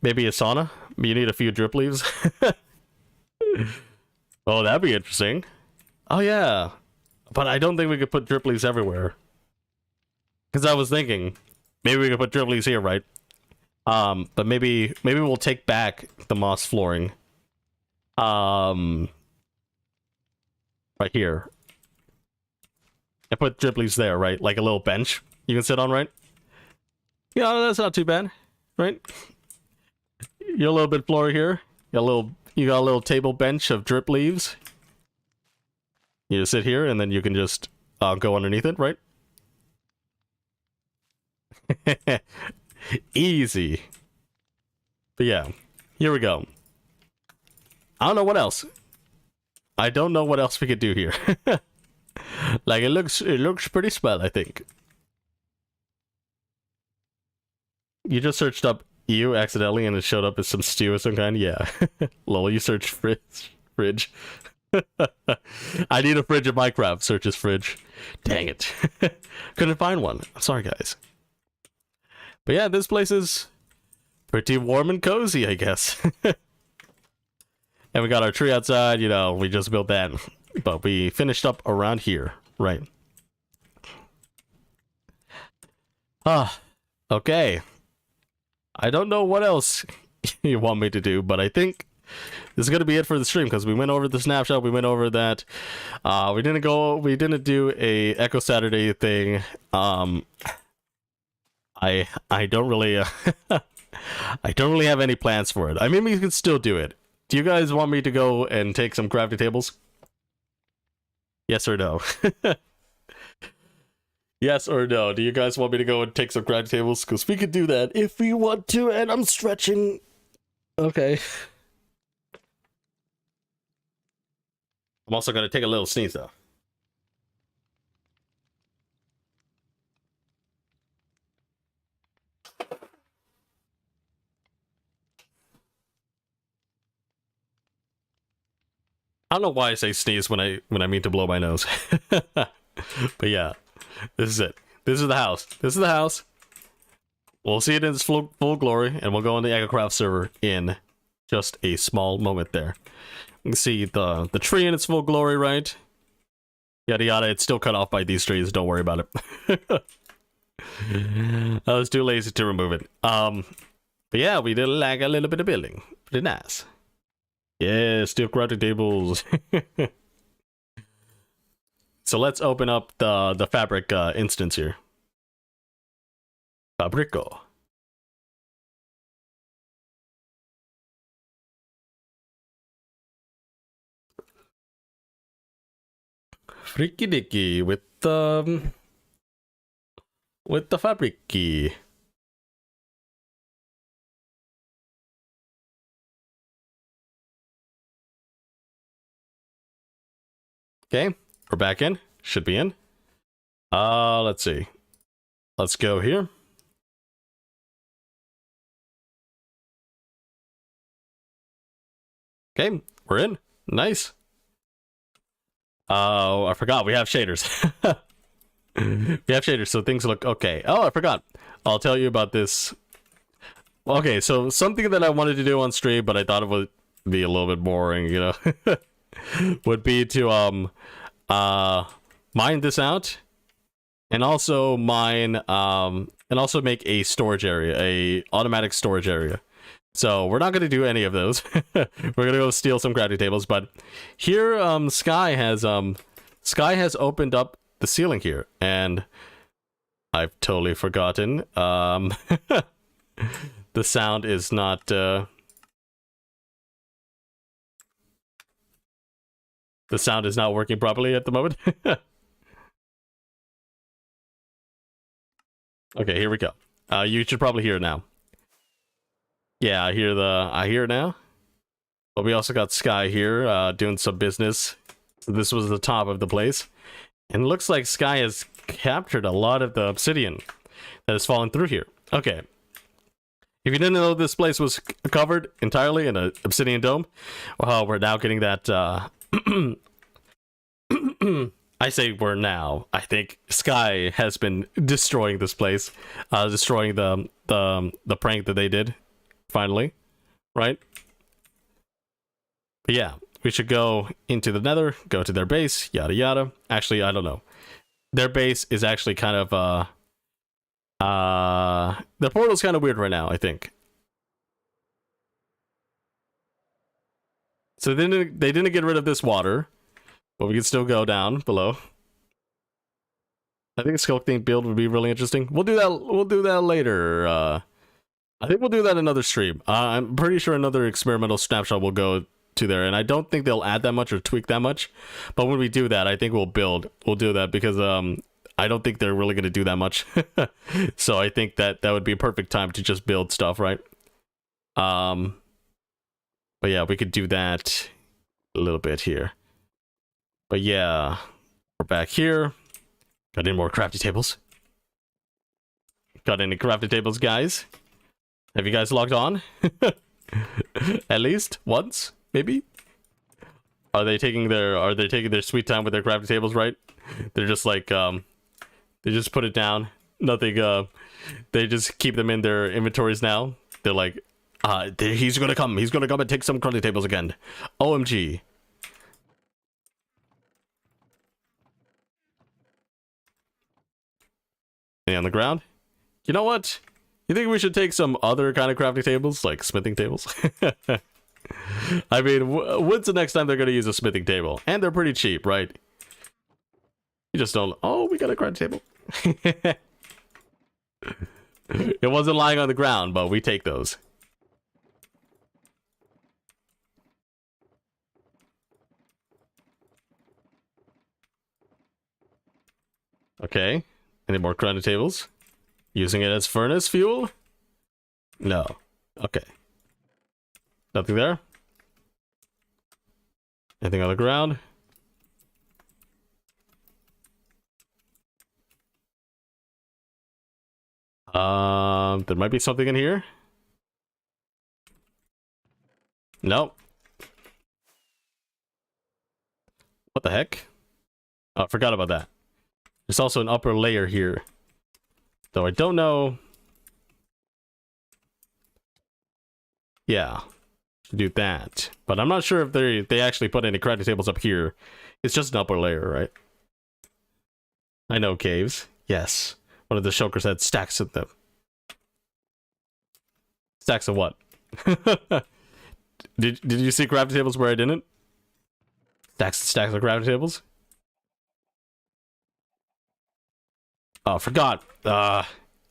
Maybe a sauna? You need a few drip leaves. Oh, that'd be interesting. Oh, yeah. But I don't think we could put drip leaves everywhere. Because I was thinking, maybe we could put drip leaves here, right? But maybe we'll take back the moss flooring. Right here. And put drip leaves there, right? Like a little bench you can sit on, right? Yeah, that's not too bad, right? You got a little bit of floor here. You got a little table bench of drip leaves. You just sit here, and then you can just go underneath it, right? Easy. But yeah, here we go. I don't know what else. I don't know what else we could do here. Like, it looks pretty swell, I think. You just searched up EU accidentally and it showed up as some stew of some kind? Yeah. Lol, you searched fridge. I need a fridge in Minecraft. Search as fridge. Dang it. Couldn't find one. I'm sorry, guys. But yeah, this place is pretty warm and cozy, I guess. And we got our tree outside, you know, we just built that. But we finished up around here, right? Okay. I don't know what else you want me to do, but I think this is going to be it for the stream, because we went over the snapshot, we went over that. We didn't do a Echo Saturday thing. I don't really I don't really have any plans for it. I mean, we can still do it. Do you guys want me to go and take some crafting tables? Yes or no? Yes or no? Do you guys want me to go and take some crafting tables? Because we could do that if we want to, and I'm stretching. Okay. I'm also going to take a little sneeze, though. I don't know why I say sneeze when I mean to blow my nose. But yeah, this is it. This is the house. This is the house. We'll see it in its full glory, and we'll go on the EchoCraft server in just a small moment there. You can see the tree in its full glory, right? Yada yada, it's still cut off by these trees, don't worry about it. I was too lazy to remove it. But yeah, we did like a little bit of building. Pretty nice. Yeah, steel crafting tables. So let's open up the fabric instance here. Fabrico. Freaky dicky with the fabric key. Okay, we're back in. Should be in. Let's see. Let's go here. Okay, we're in. Nice. Oh, I forgot. We have shaders. We have shaders, so things look okay. Oh, I forgot. I'll tell you about this. Okay, so something that I wanted to do on stream, but I thought it would be a little bit boring, you know, would be to mine this out, and also mine and also make a storage area, a automatic storage area. So we're not going to do any of those. We're going to go steal some crafting tables, but here Sky has opened up the ceiling here, and I've totally forgotten. The sound is not the sound is not working properly at the moment. Okay, here we go. You should probably hear it now. Yeah, I hear it now. But we also got Sky here doing some business. So this was the top of the place. And it looks like Sky has captured a lot of the obsidian that has fallen through here. Okay. If you didn't know this place was covered entirely in an obsidian dome, well, we're now getting that I say we're now. I think Sky has been destroying this place, destroying the prank that they did. Finally, right? But yeah, we should go into the nether, go to their base, yada yada. Actually, I don't know. Their base is actually kind of the portal's kind of weird right now, I think. So they didn't get rid of this water, but we can still go down below. I think a sculpting build would be really interesting. We'll do that later. I think we'll do that another stream. I'm pretty sure another experimental snapshot will go to there, and I don't think they'll add that much or tweak that much. But when we do that, I think we'll do that because I don't think they're really going to do that much. So I think that would be a perfect time to just build stuff, right? But yeah, we could do that a little bit here. But yeah, we're back here. Got any more crafty tables? Got any crafty tables, guys? Have you guys logged on? At least once, maybe? Are they taking their sweet time with their crafting tables, right? They're just like they just put it down. Nothing they just keep them in their inventories now. They're like he's gonna come and take some crafting tables again. OMG. Any on the ground? You know what? You think we should take some other kind of crafting tables, like smithing tables? I mean, when's the next time they're going to use a smithing table? And they're pretty cheap, right? You just don't... Oh, we got a crafting table. It wasn't lying on the ground, but we take those. Okay. Any more crafting tables? Using it as furnace fuel? No. Okay. Nothing there? Anything on the ground? There might be something in here. Nope. What the heck? Oh, I forgot about that. There's also an upper layer here. Though I don't know. Yeah. To do that. But I'm not sure if they actually put any crafting tables up here. It's just an upper layer, right? I know caves. Yes. One of the shulkers had stacks of them. Stacks of what? Did you see crafting tables where I didn't? Stacks of crafting tables? Oh, forgot. I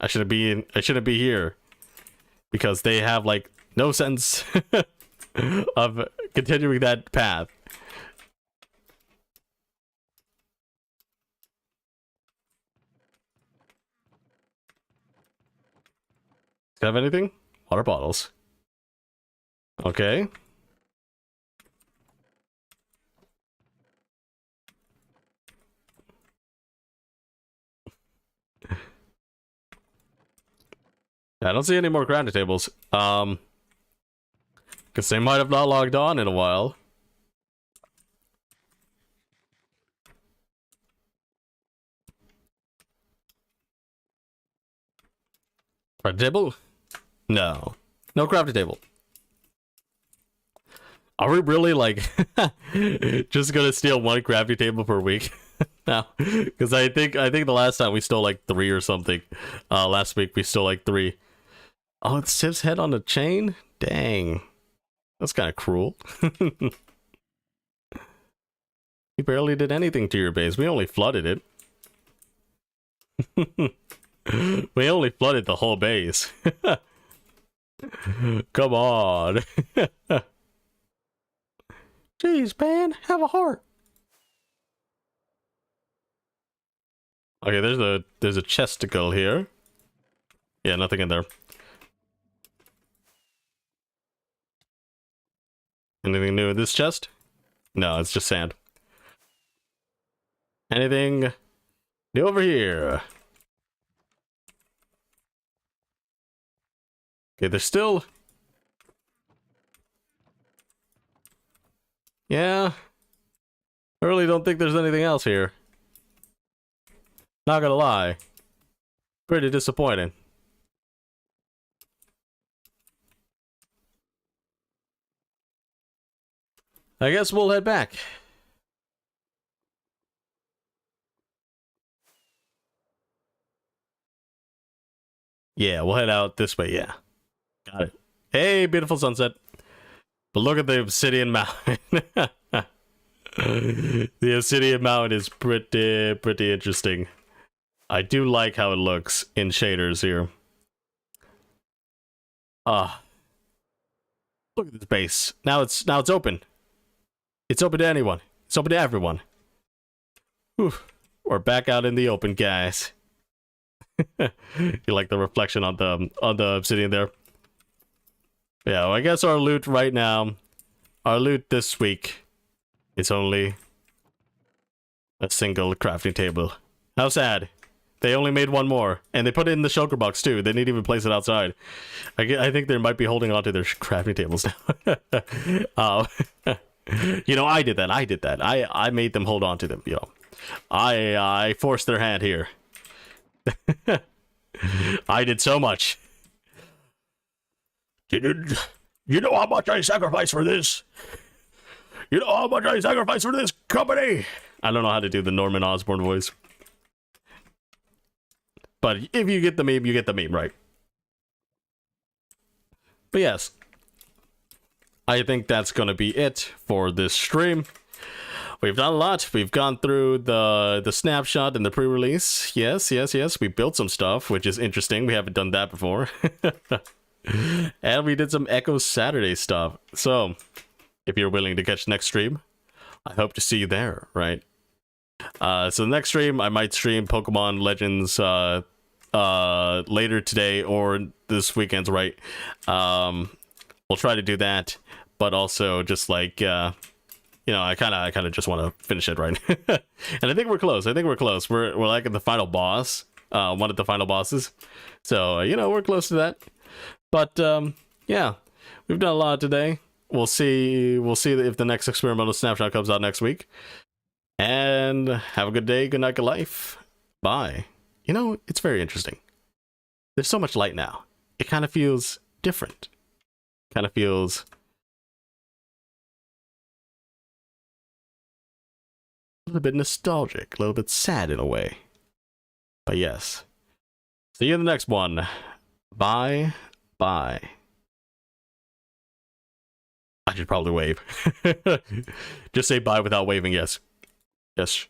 shouldn't be here. Because they have like no sense of continuing that path. Do you have anything? Water bottles. Okay. I don't see any more crafting tables. Because they might have not logged on in a while. Crafting table? No. No crafting table. Are we really, like, just gonna steal one crafting table per week? now? Because I think the last time we stole, like, 3 or something. Last week we stole, like, 3. Oh, it's Civ's head on a chain? Dang. That's kind of cruel. We barely did anything to your base. We only flooded it. We only flooded the whole base. Come on. Jeez, man, have a heart. Okay, there's a chesticle here. Yeah, nothing in there. Anything new in this chest? No, it's just sand. Anything new over here? Okay, there's still... Yeah. I really don't think there's anything else here. Not gonna lie. Pretty disappointing. I guess we'll head back. Yeah, we'll head out this way, yeah. Got it. Hey, beautiful sunset. But look at the Obsidian Mountain. The Obsidian Mountain is pretty interesting. I do like how it looks in shaders here. Look at this base. Now it's open. It's open to anyone. It's open to everyone. Whew. We're back out in the open, guys. You like the reflection on the obsidian there? Yeah, well, I guess our loot right now, our loot this week, is only a single crafting table. How sad. They only made one more, and they put it in the shulker box too. They didn't even place it outside. I think they might be holding on to their crafting tables now. You know, I did that. I made them hold on to them. You know, I forced their hand here. I did so much. You know how much I sacrificed for this? You know how much I sacrificed for this company? I don't know how to do the Norman Osborn voice. But if you get the meme, you get the meme, right? But yes. I think that's gonna be it for this stream. We've done a lot. We've gone through the snapshot and the pre-release. Yes. We built some stuff, which is interesting. We haven't done that before. And we did some Echo Saturday stuff. So, if you're willing to catch next stream, I hope to see you there, right? So the next stream, I might stream Pokemon Legends later today or this weekend's, right? We'll try to do that, but also just like you know, I kind of just want to finish it, right? And I think we're close. We're like at the final boss, one of the final bosses. So you know, we're close to that. But yeah, we've done a lot today. We'll see if the next experimental snapshot comes out next week. And have a good day, good night, good life. Bye. You know, it's very interesting. There's so much light now. It kind of feels different. Kind of feels a little bit nostalgic, a little bit sad in a way. But yes. See you in the next one. Bye. Bye. I should probably wave. Just say bye without waving, yes. Yes.